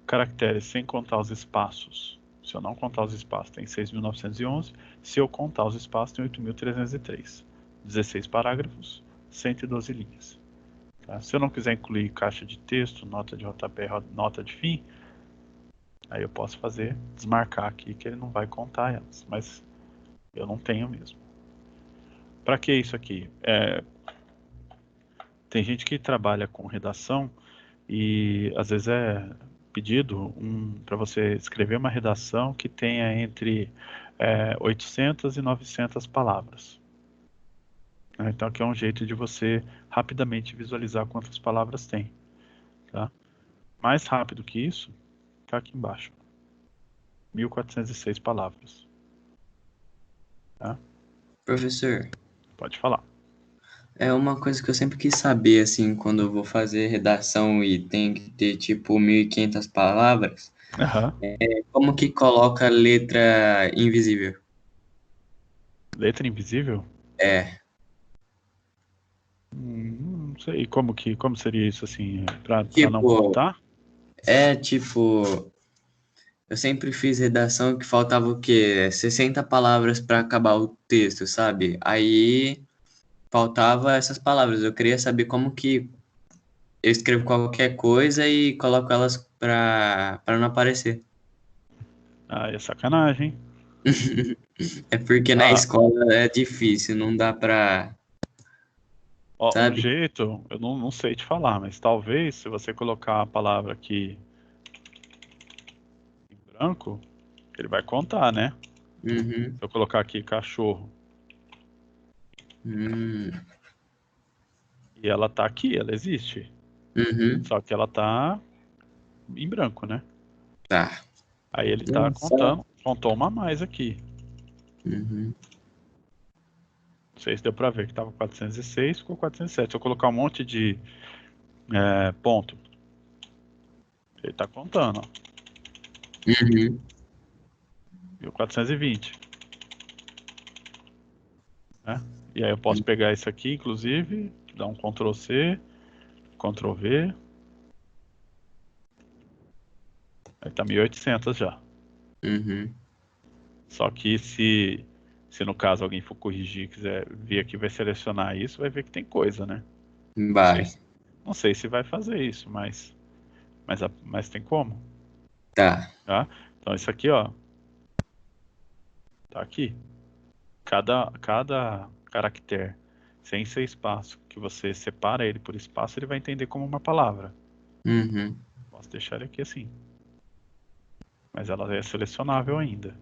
caracteres sem contar os espaços. Se eu não contar os espaços, tem 6.911. Se eu contar os espaços, tem 8.303. 16 parágrafos, 112 linhas. Tá? Se eu não quiser incluir caixa de texto, nota de rodapé, nota de fim, aí eu posso desmarcar aqui que ele não vai contar elas, mas eu não tenho mesmo. Para que isso aqui? Tem gente que trabalha com redação e às vezes é pedido para você escrever uma redação que tenha entre 800 e 900 palavras. Né? Então aqui é um jeito de você rapidamente visualizar quantas palavras tem. Tá? Mais rápido que isso, está aqui embaixo. 1406 palavras. Tá? Professor, Pode falar. é uma coisa que eu sempre quis saber, assim, quando eu vou fazer redação e tem que ter, tipo, 1.500 palavras, Uhum. como que coloca letra invisível? Letra invisível? É, Não sei como seria isso assim, para não Tipo, contar? tipo, eu sempre fiz redação que faltava o quê? 60 palavras para acabar o texto, sabe? Aí faltava essas palavras. Eu queria saber como que eu escrevo qualquer coisa e coloco elas para não aparecer. Ah, é sacanagem, hein? É porque na Ah, escola é difícil, não dá pra, ó, um sabe? jeito, eu não sei te falar, mas talvez se você colocar a palavra aqui em branco, ele vai contar, né? Uhum. Se eu colocar aqui cachorro Hum. e ela tá aqui, ela existe. Uhum. Só que ela tá em branco, né? Tá. Aí ele tá Só. contando, contou uma a mais aqui. Uhum. Não sei se deu pra ver que tava 406, ficou 407. Se eu colocar um monte de ponto, ele tá contando, ó. Uhum. Deu 420, né? E aí eu posso pegar isso aqui, inclusive, dar um Ctrl C, Ctrl V, aí tá 1800 já. Uhum. Só que se no caso alguém for corrigir, quiser ver aqui, vai selecionar isso, vai ver que tem coisa, né? Não sei, Vai. não sei se vai fazer isso, mas tem como, Tá. tá? Então isso aqui, ó, tá aqui. Cada caractere sem ser espaço, que você separa ele por espaço, ele vai entender como uma palavra. Uhum. Posso deixar ele aqui assim, mas ela é selecionável ainda.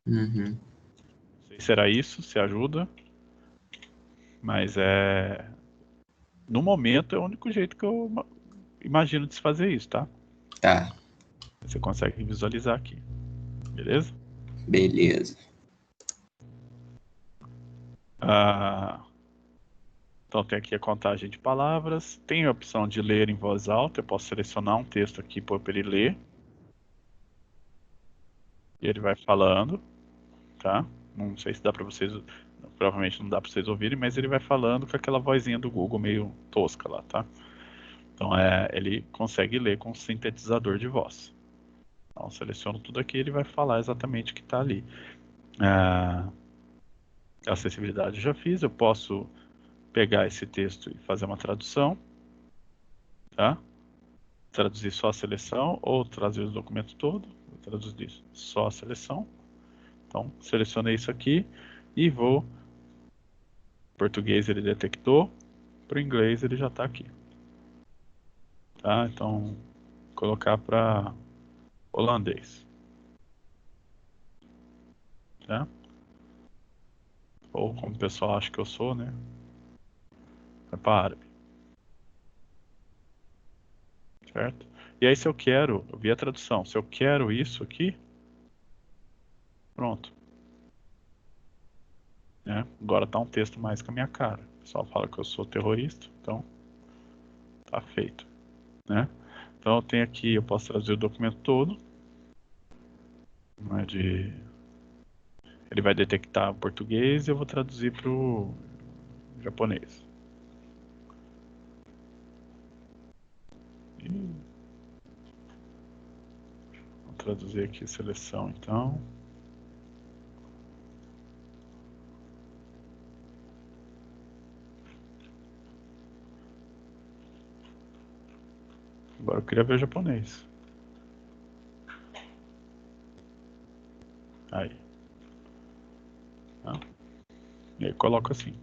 Uhum. Não sei se será isso, se ajuda, mas no momento é o único jeito que eu imagino de se fazer isso, tá? Tá. Você consegue visualizar aqui, beleza? Beleza. Ah, então tem aqui a contagem de palavras, tem a opção de ler em voz alta, eu posso selecionar um texto aqui para ele ler, e ele vai falando, tá? Não sei se dá para vocês, provavelmente não dá para vocês ouvirem, mas ele vai falando com aquela vozinha do Google meio tosca lá, tá? Então ele consegue ler com sintetizador de voz. Então seleciono tudo aqui, ele vai falar exatamente o que está ali. Ah, acessibilidade eu já fiz, eu posso pegar esse texto e fazer uma tradução, tá? Traduzir só a seleção ou traduzir o documento todo. Vou traduzir só a seleção. Então selecionei isso aqui e vou. Português ele detectou, para o inglês ele já está aqui, tá? Então colocar para holandês, tá? Ou como o pessoal acha que eu sou, né? É para árabe, certo? E aí se eu quero, eu vi a tradução, se eu quero isso aqui, pronto, né? Agora tá um texto mais com a minha cara. O pessoal fala que eu sou terrorista, então tá feito, né? Então eu tenho aqui, eu posso traduzir o documento todo, né, ele vai detectar o português e eu vou traduzir para o japonês. E vou traduzir aqui a seleção, então. Agora eu queria ver o japonês. Aí. Tá? E aí coloco assim.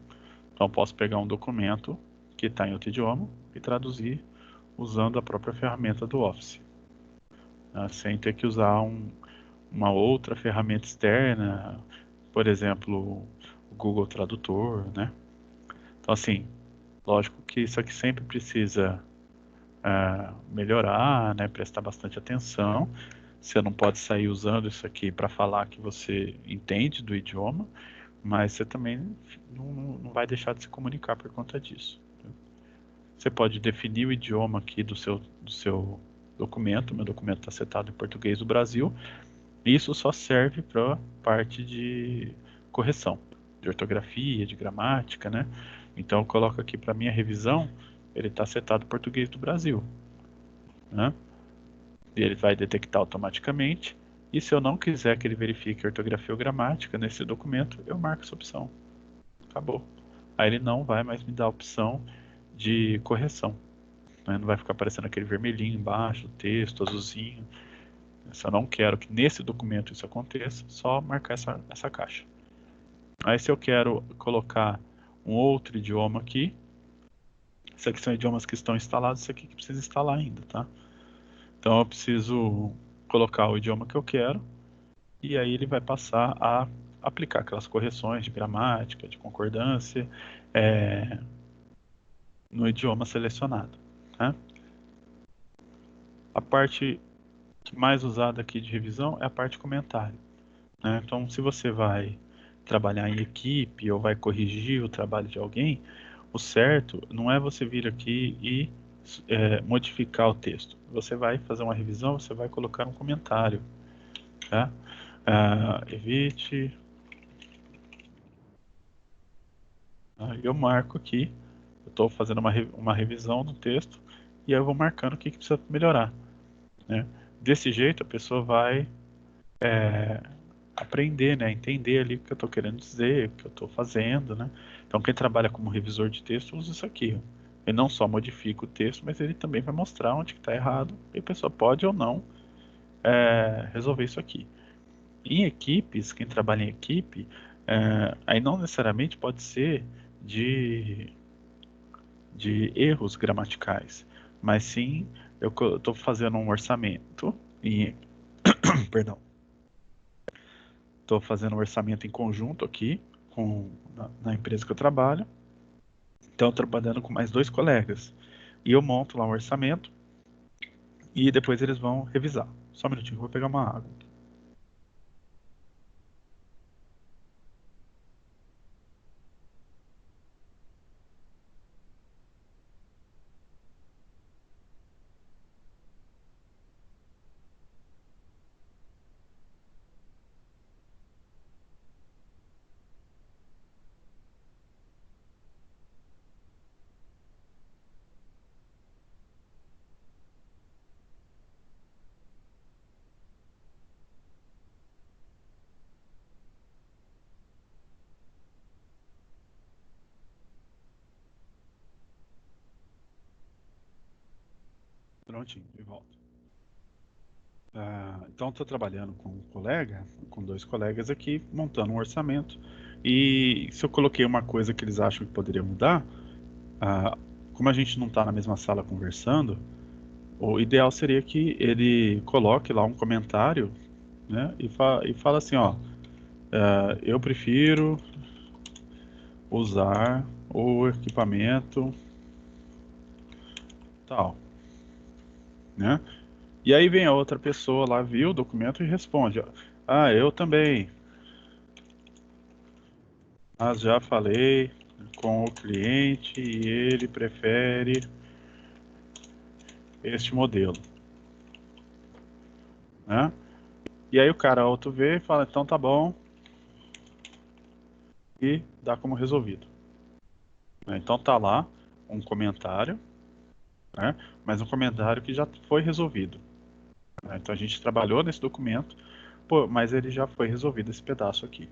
Então posso pegar um documento que está em outro idioma e traduzir usando a própria ferramenta do Office, né? Sem ter que usar uma outra ferramenta externa, por exemplo, o Google Tradutor, né? Então assim, lógico que isso aqui sempre precisa melhorar, né? Prestar bastante atenção. Você não pode sair usando isso aqui para falar que você entende do idioma, mas você também não vai deixar de se comunicar por conta disso. Você pode definir o idioma aqui do seu documento. Meu documento está setado em português do Brasil. Isso só serve para parte de correção, de ortografia, de gramática, né? Então eu coloco aqui para minha revisão ele está setado português do Brasil, né? E ele vai detectar automaticamente. E se eu não quiser que ele verifique ortografia ou gramática nesse documento, eu marco essa opção. Acabou. Aí ele não vai mais me dar a opção de correção, né? Não vai ficar aparecendo aquele vermelhinho embaixo, texto azulzinho. Se eu não quero que nesse documento isso aconteça, só marcar essa caixa. Aí se eu quero colocar um outro idioma aqui, isso aqui são idiomas que estão instalados, isso aqui que precisa instalar ainda, tá? Então eu preciso colocar o idioma que eu quero e aí ele vai passar a aplicar aquelas correções de gramática, de concordância, no idioma selecionado, né? A parte mais usada aqui de revisão é a parte comentário, né? Então, se você vai trabalhar em equipe ou vai corrigir o trabalho de alguém, o certo não é você vir aqui e modificar o texto. Você vai fazer uma revisão, você vai colocar um comentário, tá? Evite. Eu marco aqui, eu estou fazendo uma revisão do texto e aí eu vou marcando o que precisa melhorar, né? Desse jeito a pessoa vai aprender, né? Entender ali o que eu estou querendo dizer, o que eu estou fazendo, né? Então quem trabalha como revisor de texto usa isso aqui, ó. Ele não só modifica o texto, mas ele também vai mostrar onde está errado e a pessoa pode ou não resolver isso aqui. Em equipes, quem trabalha em equipe, aí não necessariamente pode ser de erros gramaticais, mas sim eu estou fazendo um orçamento e perdão, estou fazendo um orçamento em conjunto aqui na empresa que eu trabalho. Então, trabalhando com mais 2 colegas. E eu monto lá um orçamento e depois eles vão revisar. Só um minutinho, eu vou pegar uma água. Prontinho, de volta. Então, estou trabalhando com um colega, com 2 colegas aqui, montando um orçamento. E se eu coloquei uma coisa que eles acham que poderia mudar, como a gente não está na mesma sala conversando, o ideal seria que ele coloque lá um comentário, né, e fala assim, ó, eu prefiro usar o equipamento tal, né? E aí vem a outra pessoa lá, viu o documento e responde, ó, eu também, mas já falei com o cliente e ele prefere este modelo, né? E aí o cara auto vê e fala, então tá bom, e dá como resolvido, né? Então tá lá um comentário, né? Mas um comentário que já foi resolvido, né? Então a gente trabalhou nesse documento, mas ele já foi resolvido esse pedaço aqui.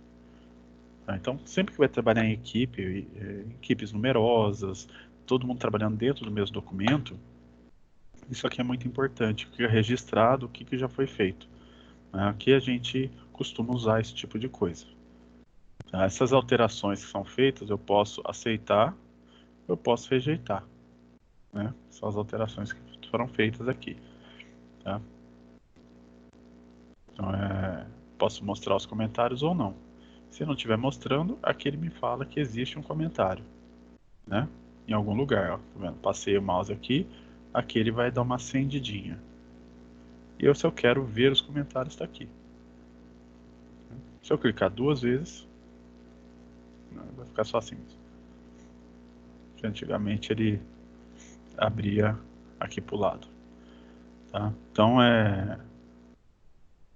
Tá? Então sempre que vai trabalhar em equipe, equipes numerosas, todo mundo trabalhando dentro do mesmo documento, isso aqui é muito importante, que é registrado o que já foi feito, né? Aqui a gente costuma usar esse tipo de coisa. Tá? Essas alterações que são feitas, eu posso aceitar, eu posso rejeitar, né? São as alterações que foram feitas aqui, tá? Então, posso mostrar os comentários ou não. Se não estiver mostrando, aqui ele me fala que existe um comentário, né? Em algum lugar, ó, tá vendo? Passei o mouse aqui ele vai dar uma acendidinha. E se eu quero ver os comentários, está aqui. Se eu clicar 2 vezes, vai ficar só assim. Antigamente ele abria aqui para o lado, tá? Então,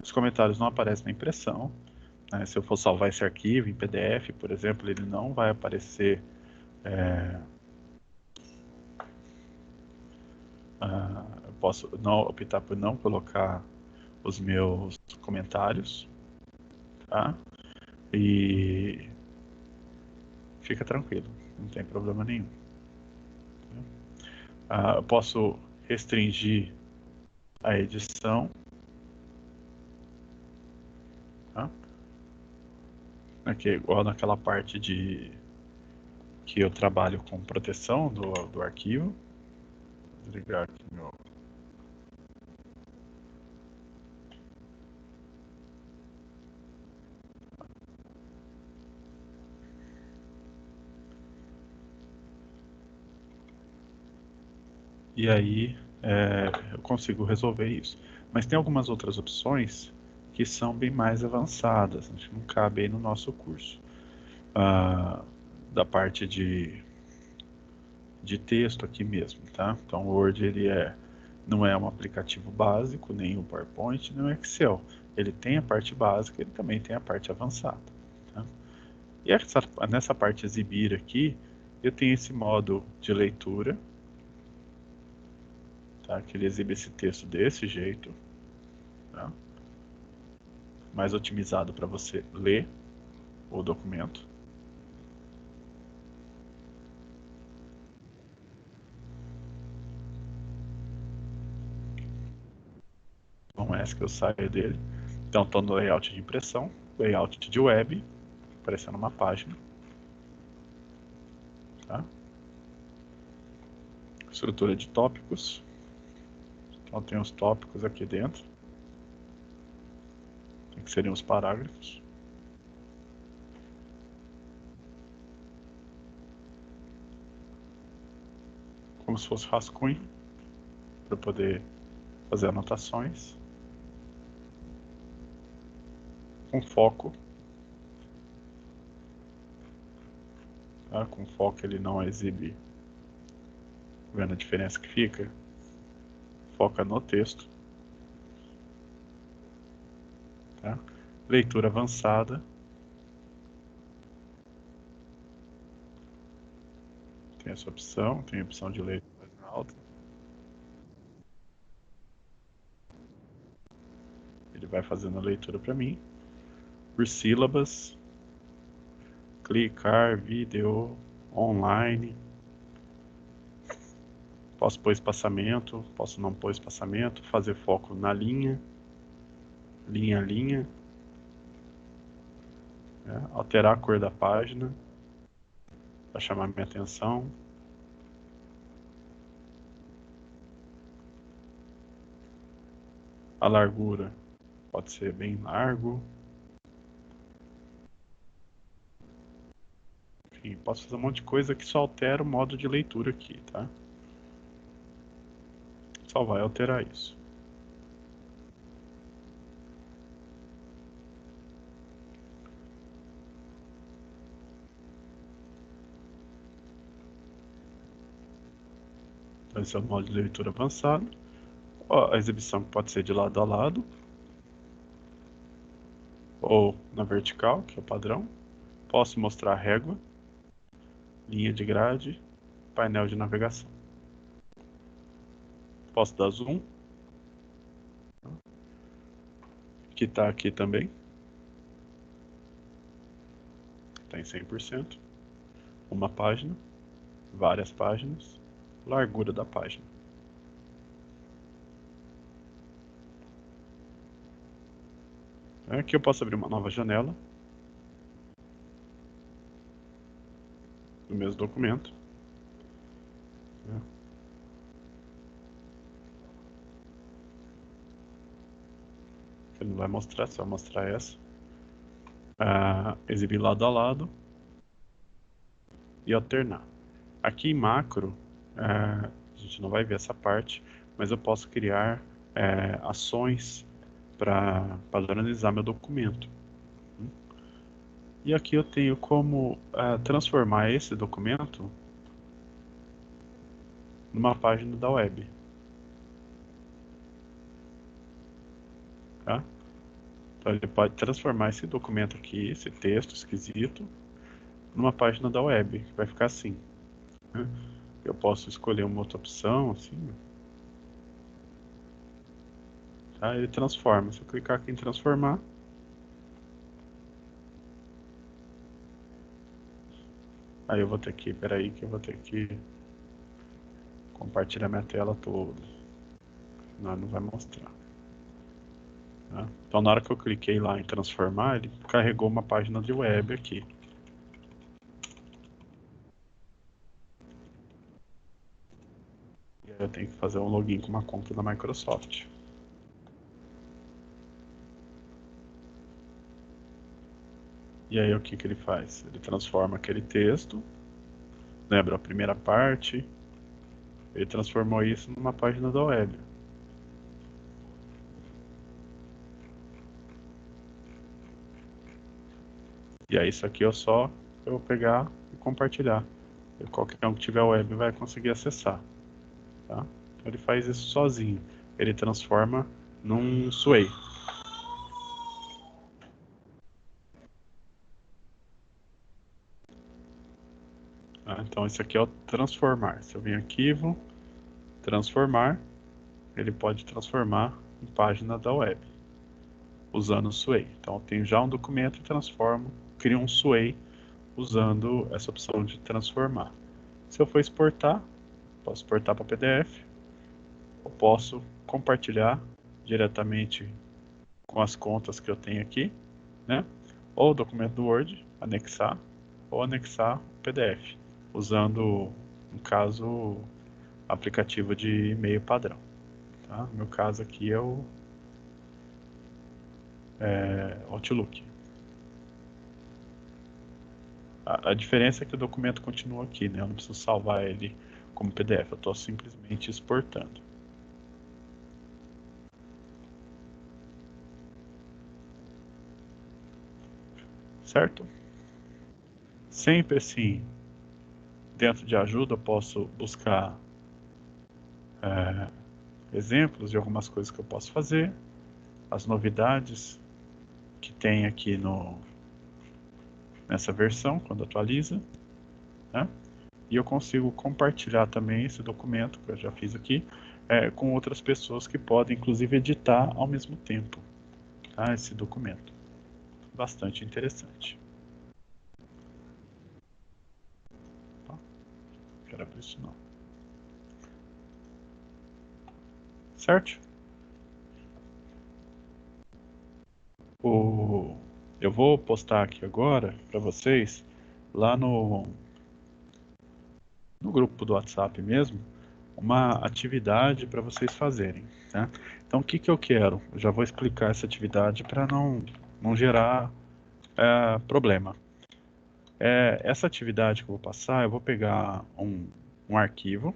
os comentários não aparecem na impressão, né? Se eu for salvar esse arquivo em PDF, por exemplo, ele não vai aparecer Eu posso não optar por não colocar os meus comentários, tá? E fica tranquilo, não tem problema nenhum. Eu posso restringir a edição, tá? Aqui, igual naquela parte de que eu trabalho com proteção do arquivo. Vou desligar aqui meu. E aí eu consigo resolver isso. Mas tem algumas outras opções que são bem mais avançadas, acho que não cabe aí no nosso curso. Da parte de texto aqui mesmo, tá? Então o Word não é um aplicativo básico, nem o PowerPoint, nem o Excel. Ele tem a parte básica, ele também tem a parte avançada. Tá? E nessa parte exibir aqui, eu tenho esse modo de leitura, tá? Que ele exibe esse texto desse jeito, tá? Mais otimizado para você ler o documento. Não é esse que eu saio dele. Então estou no layout de impressão, layout de web, aparecendo uma página. Tá? Estrutura de tópicos. Então tem os tópicos aqui dentro, que seriam os parágrafos. Como se fosse rascunho, para poder fazer anotações. Com foco. Tá? Com foco ele não exibe. Vendo a diferença que fica? Foca no texto. Tá? Leitura avançada. Tem essa opção, tem a opção de leitura alta. Ele vai fazendo a leitura para mim. Por sílabas. Clicar, vídeo, online. Posso pôr espaçamento, posso não pôr espaçamento, fazer foco na linha, linha a linha. Alterar a cor da página para chamar minha atenção. A largura pode ser bem largo. Enfim, posso fazer um monte de coisa que só altera o modo de leitura aqui, tá? Só vai alterar isso. Então esse é o modo de leitura avançado. A exibição pode ser de lado a lado. Ou na vertical, que é o padrão. Posso mostrar a régua, linha de grade, painel de navegação. Posso dar zoom, que está aqui também. Está em 100%. Uma página, várias páginas, largura da página. Aqui eu posso abrir uma nova janela do mesmo documento. Ele não vai mostrar, só mostrar essa. Exibir lado a lado e alternar. Aqui em macro, a gente não vai ver essa parte, mas eu posso criar ações para padronizar meu documento. E aqui eu tenho como transformar esse documento numa página da web. Tá? Então ele pode transformar esse documento aqui, esse texto esquisito, numa página da web, que vai ficar assim. Né? Eu posso escolher uma outra opção, assim. tá? Ele transforma. Se eu clicar aqui em transformar, aí eu vou ter que, peraí, que eu vou ter que compartilhar minha tela toda. Não vai mostrar. Tá? Então, na hora que eu cliquei lá em transformar, ele carregou uma página de web aqui. E aí eu tenho que fazer um login com uma conta da Microsoft. E aí o que ele faz? Ele transforma aquele texto, lembra a primeira parte, ele transformou isso numa página da web. E aí isso aqui é só eu pegar e compartilhar. E qualquer um que tiver web vai conseguir acessar. Tá? Então ele faz isso sozinho. Ele transforma num Sway. Tá? Então esse aqui é o transformar. Se eu vim arquivo, transformar, ele pode transformar em página da web, usando o Sway. Então eu tenho já um documento e transformo, crio um Sway usando essa opção de transformar. Se eu for exportar, posso exportar para PDF, eu posso compartilhar diretamente com as contas que eu tenho aqui, né? Ou o documento do Word, anexar, ou anexar o PDF, usando, no caso, aplicativo de e-mail padrão. Tá? No meu caso aqui é o Outlook. A diferença é que o documento continua aqui, né? Eu não preciso salvar ele como PDF, eu estou simplesmente exportando. Certo? Sempre assim, dentro de ajuda, eu posso buscar exemplos de algumas coisas que eu posso fazer, as novidades que tem aqui nessa versão, quando atualiza, né? E eu consigo compartilhar também esse documento, que eu já fiz aqui, com outras pessoas que podem, inclusive, editar ao mesmo tempo, tá? Esse documento. Bastante interessante. Tá? Não quero abrir isso não. Certo? Eu vou postar aqui agora para vocês, lá no grupo do WhatsApp mesmo, uma atividade para vocês fazerem, tá? Então, o que eu quero? Eu já vou explicar essa atividade para não gerar problema. Essa atividade que eu vou passar, eu vou pegar um arquivo,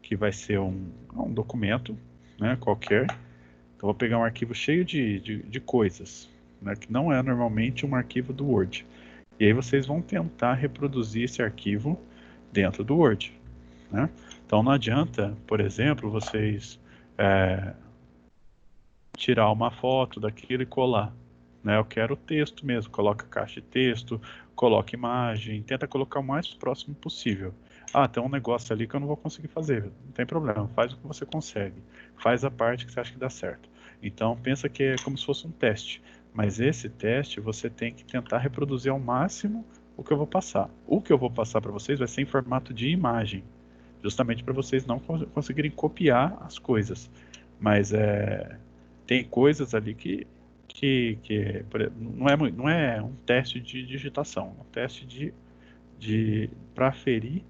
que vai ser um documento, né, qualquer. Então, eu vou pegar um arquivo cheio de coisas, né, que não é normalmente um arquivo do Word. E aí vocês vão tentar reproduzir esse arquivo dentro do Word, né? Então não adianta, por exemplo, vocês tirar uma foto daquilo e colar, né? Eu quero o texto mesmo, coloca caixa de texto, coloca imagem, tenta colocar o mais próximo possível. Ah, tem um negócio ali que eu não vou conseguir fazer, não tem problema, faz o que você consegue, faz a parte que você acha que dá certo. Então pensa que é como se fosse um teste, mas esse teste você tem que tentar reproduzir ao máximo o que eu vou passar. O que eu vou passar para vocês vai ser em formato de imagem, justamente para vocês não conseguirem copiar as coisas. Mas tem coisas ali que não é um teste de digitação, é um teste para aferir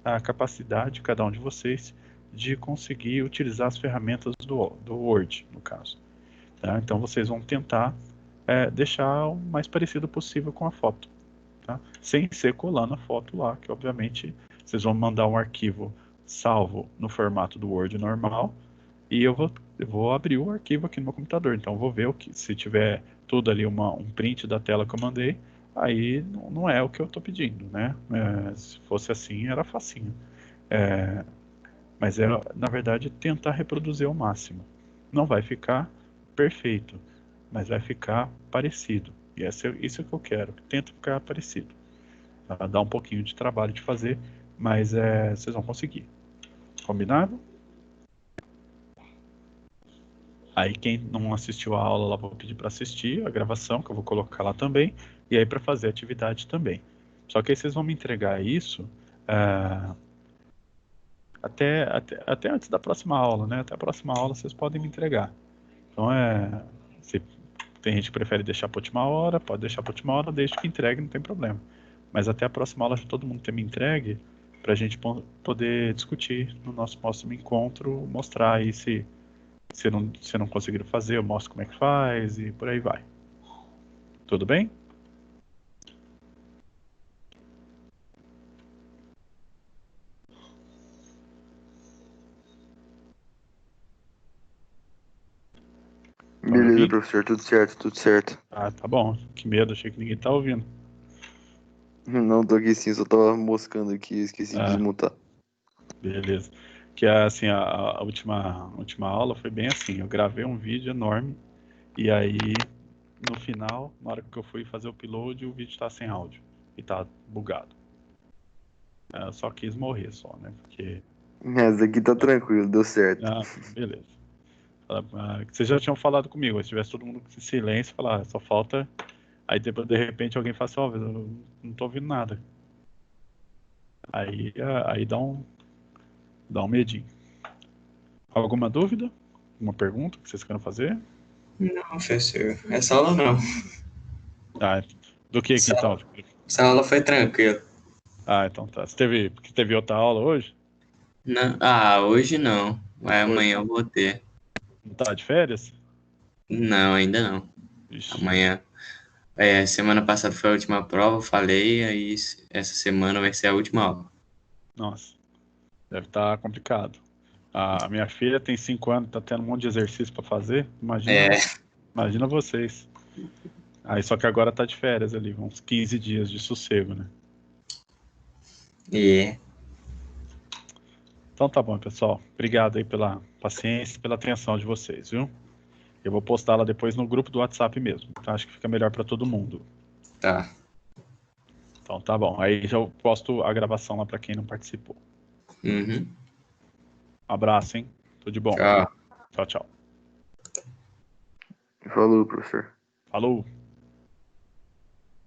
a capacidade de cada um de vocês de conseguir utilizar as ferramentas do Word, no caso. Tá? Então vocês vão tentar deixar o mais parecido possível com a foto. Tá? Sem ser colando a foto lá, que obviamente vocês vão mandar um arquivo salvo no formato do Word normal, e eu vou abrir o arquivo aqui no meu computador. Então eu vou ver se tiver tudo ali um print da tela que eu mandei, aí não é o que eu estou pedindo, né? Se fosse assim, era facinho. Mas na verdade, tentar reproduzir ao máximo. Não vai ficar perfeito, mas vai ficar parecido. E isso é o que eu quero. Tenta ficar parecido. Tá? Dá um pouquinho de trabalho de fazer, mas vocês vão conseguir. Combinado? Aí quem não assistiu a aula lá, vou pedir para assistir a gravação, que eu vou colocar lá também, e aí para fazer a atividade também. Só que aí vocês vão me entregar isso até antes da próxima aula, né? Até a próxima aula vocês podem me entregar. Então se tem gente que prefere deixar para última hora, pode deixar para última hora, desde que entregue, não tem problema. Mas até a próxima aula, se todo mundo ter me entregue, para a gente poder discutir no nosso próximo encontro, mostrar aí se não conseguiram fazer, eu mostro como é que faz e por aí vai. Tudo bem? Estão me Beleza, ouvindo? professor, tudo certo, tudo certo. Ah, tá bom. Que medo, achei que ninguém tá ouvindo. Não, tô aqui sim, só tava moscando aqui, esqueci de Ah, desmutar. beleza. Que assim, a última aula foi bem assim, eu gravei um vídeo enorme e aí no final, na hora que eu fui fazer o upload, o vídeo tá sem áudio e tá bugado. Eu só quis morrer só, né? Porque. Essa aqui tá tranquilo, deu certo. Ah, beleza. Vocês já tinham falado comigo, se tivesse todo mundo em silêncio, falar, só falta. Aí depois, de repente alguém fala assim, ó, eu não tô ouvindo nada. Aí dá um medinho. Alguma dúvida? Alguma pergunta que vocês queiram fazer? Não, professor. Essa aula não. Ah, do que Essa, então? essa aula foi tranquila. Ah, então tá. Porque teve outra aula hoje? Não, ah, hoje não. Mas Hoje amanhã eu não. vou ter. Não tá de férias? Não, ainda não. Ixi, Amanhã. Semana passada foi a última prova, eu falei, aí essa semana vai ser a última aula. nossa, deve estar complicado. A minha filha tem 5 anos, tá tendo um monte de exercício para fazer. É, Imagina vocês. Aí só que agora tá de férias ali, uns 15 dias de sossego, né? e Então tá bom, pessoal. Obrigado aí pela paciência, pela atenção de vocês, viu? Eu vou postá-la depois no grupo do WhatsApp mesmo. Então acho que fica melhor para todo mundo. tá. Então tá bom. Aí já eu posto a gravação lá para quem não participou. Uhum. Abraço, hein? Tudo de bom. Tchau. Tchau, tchau. Falou, professor. Falou!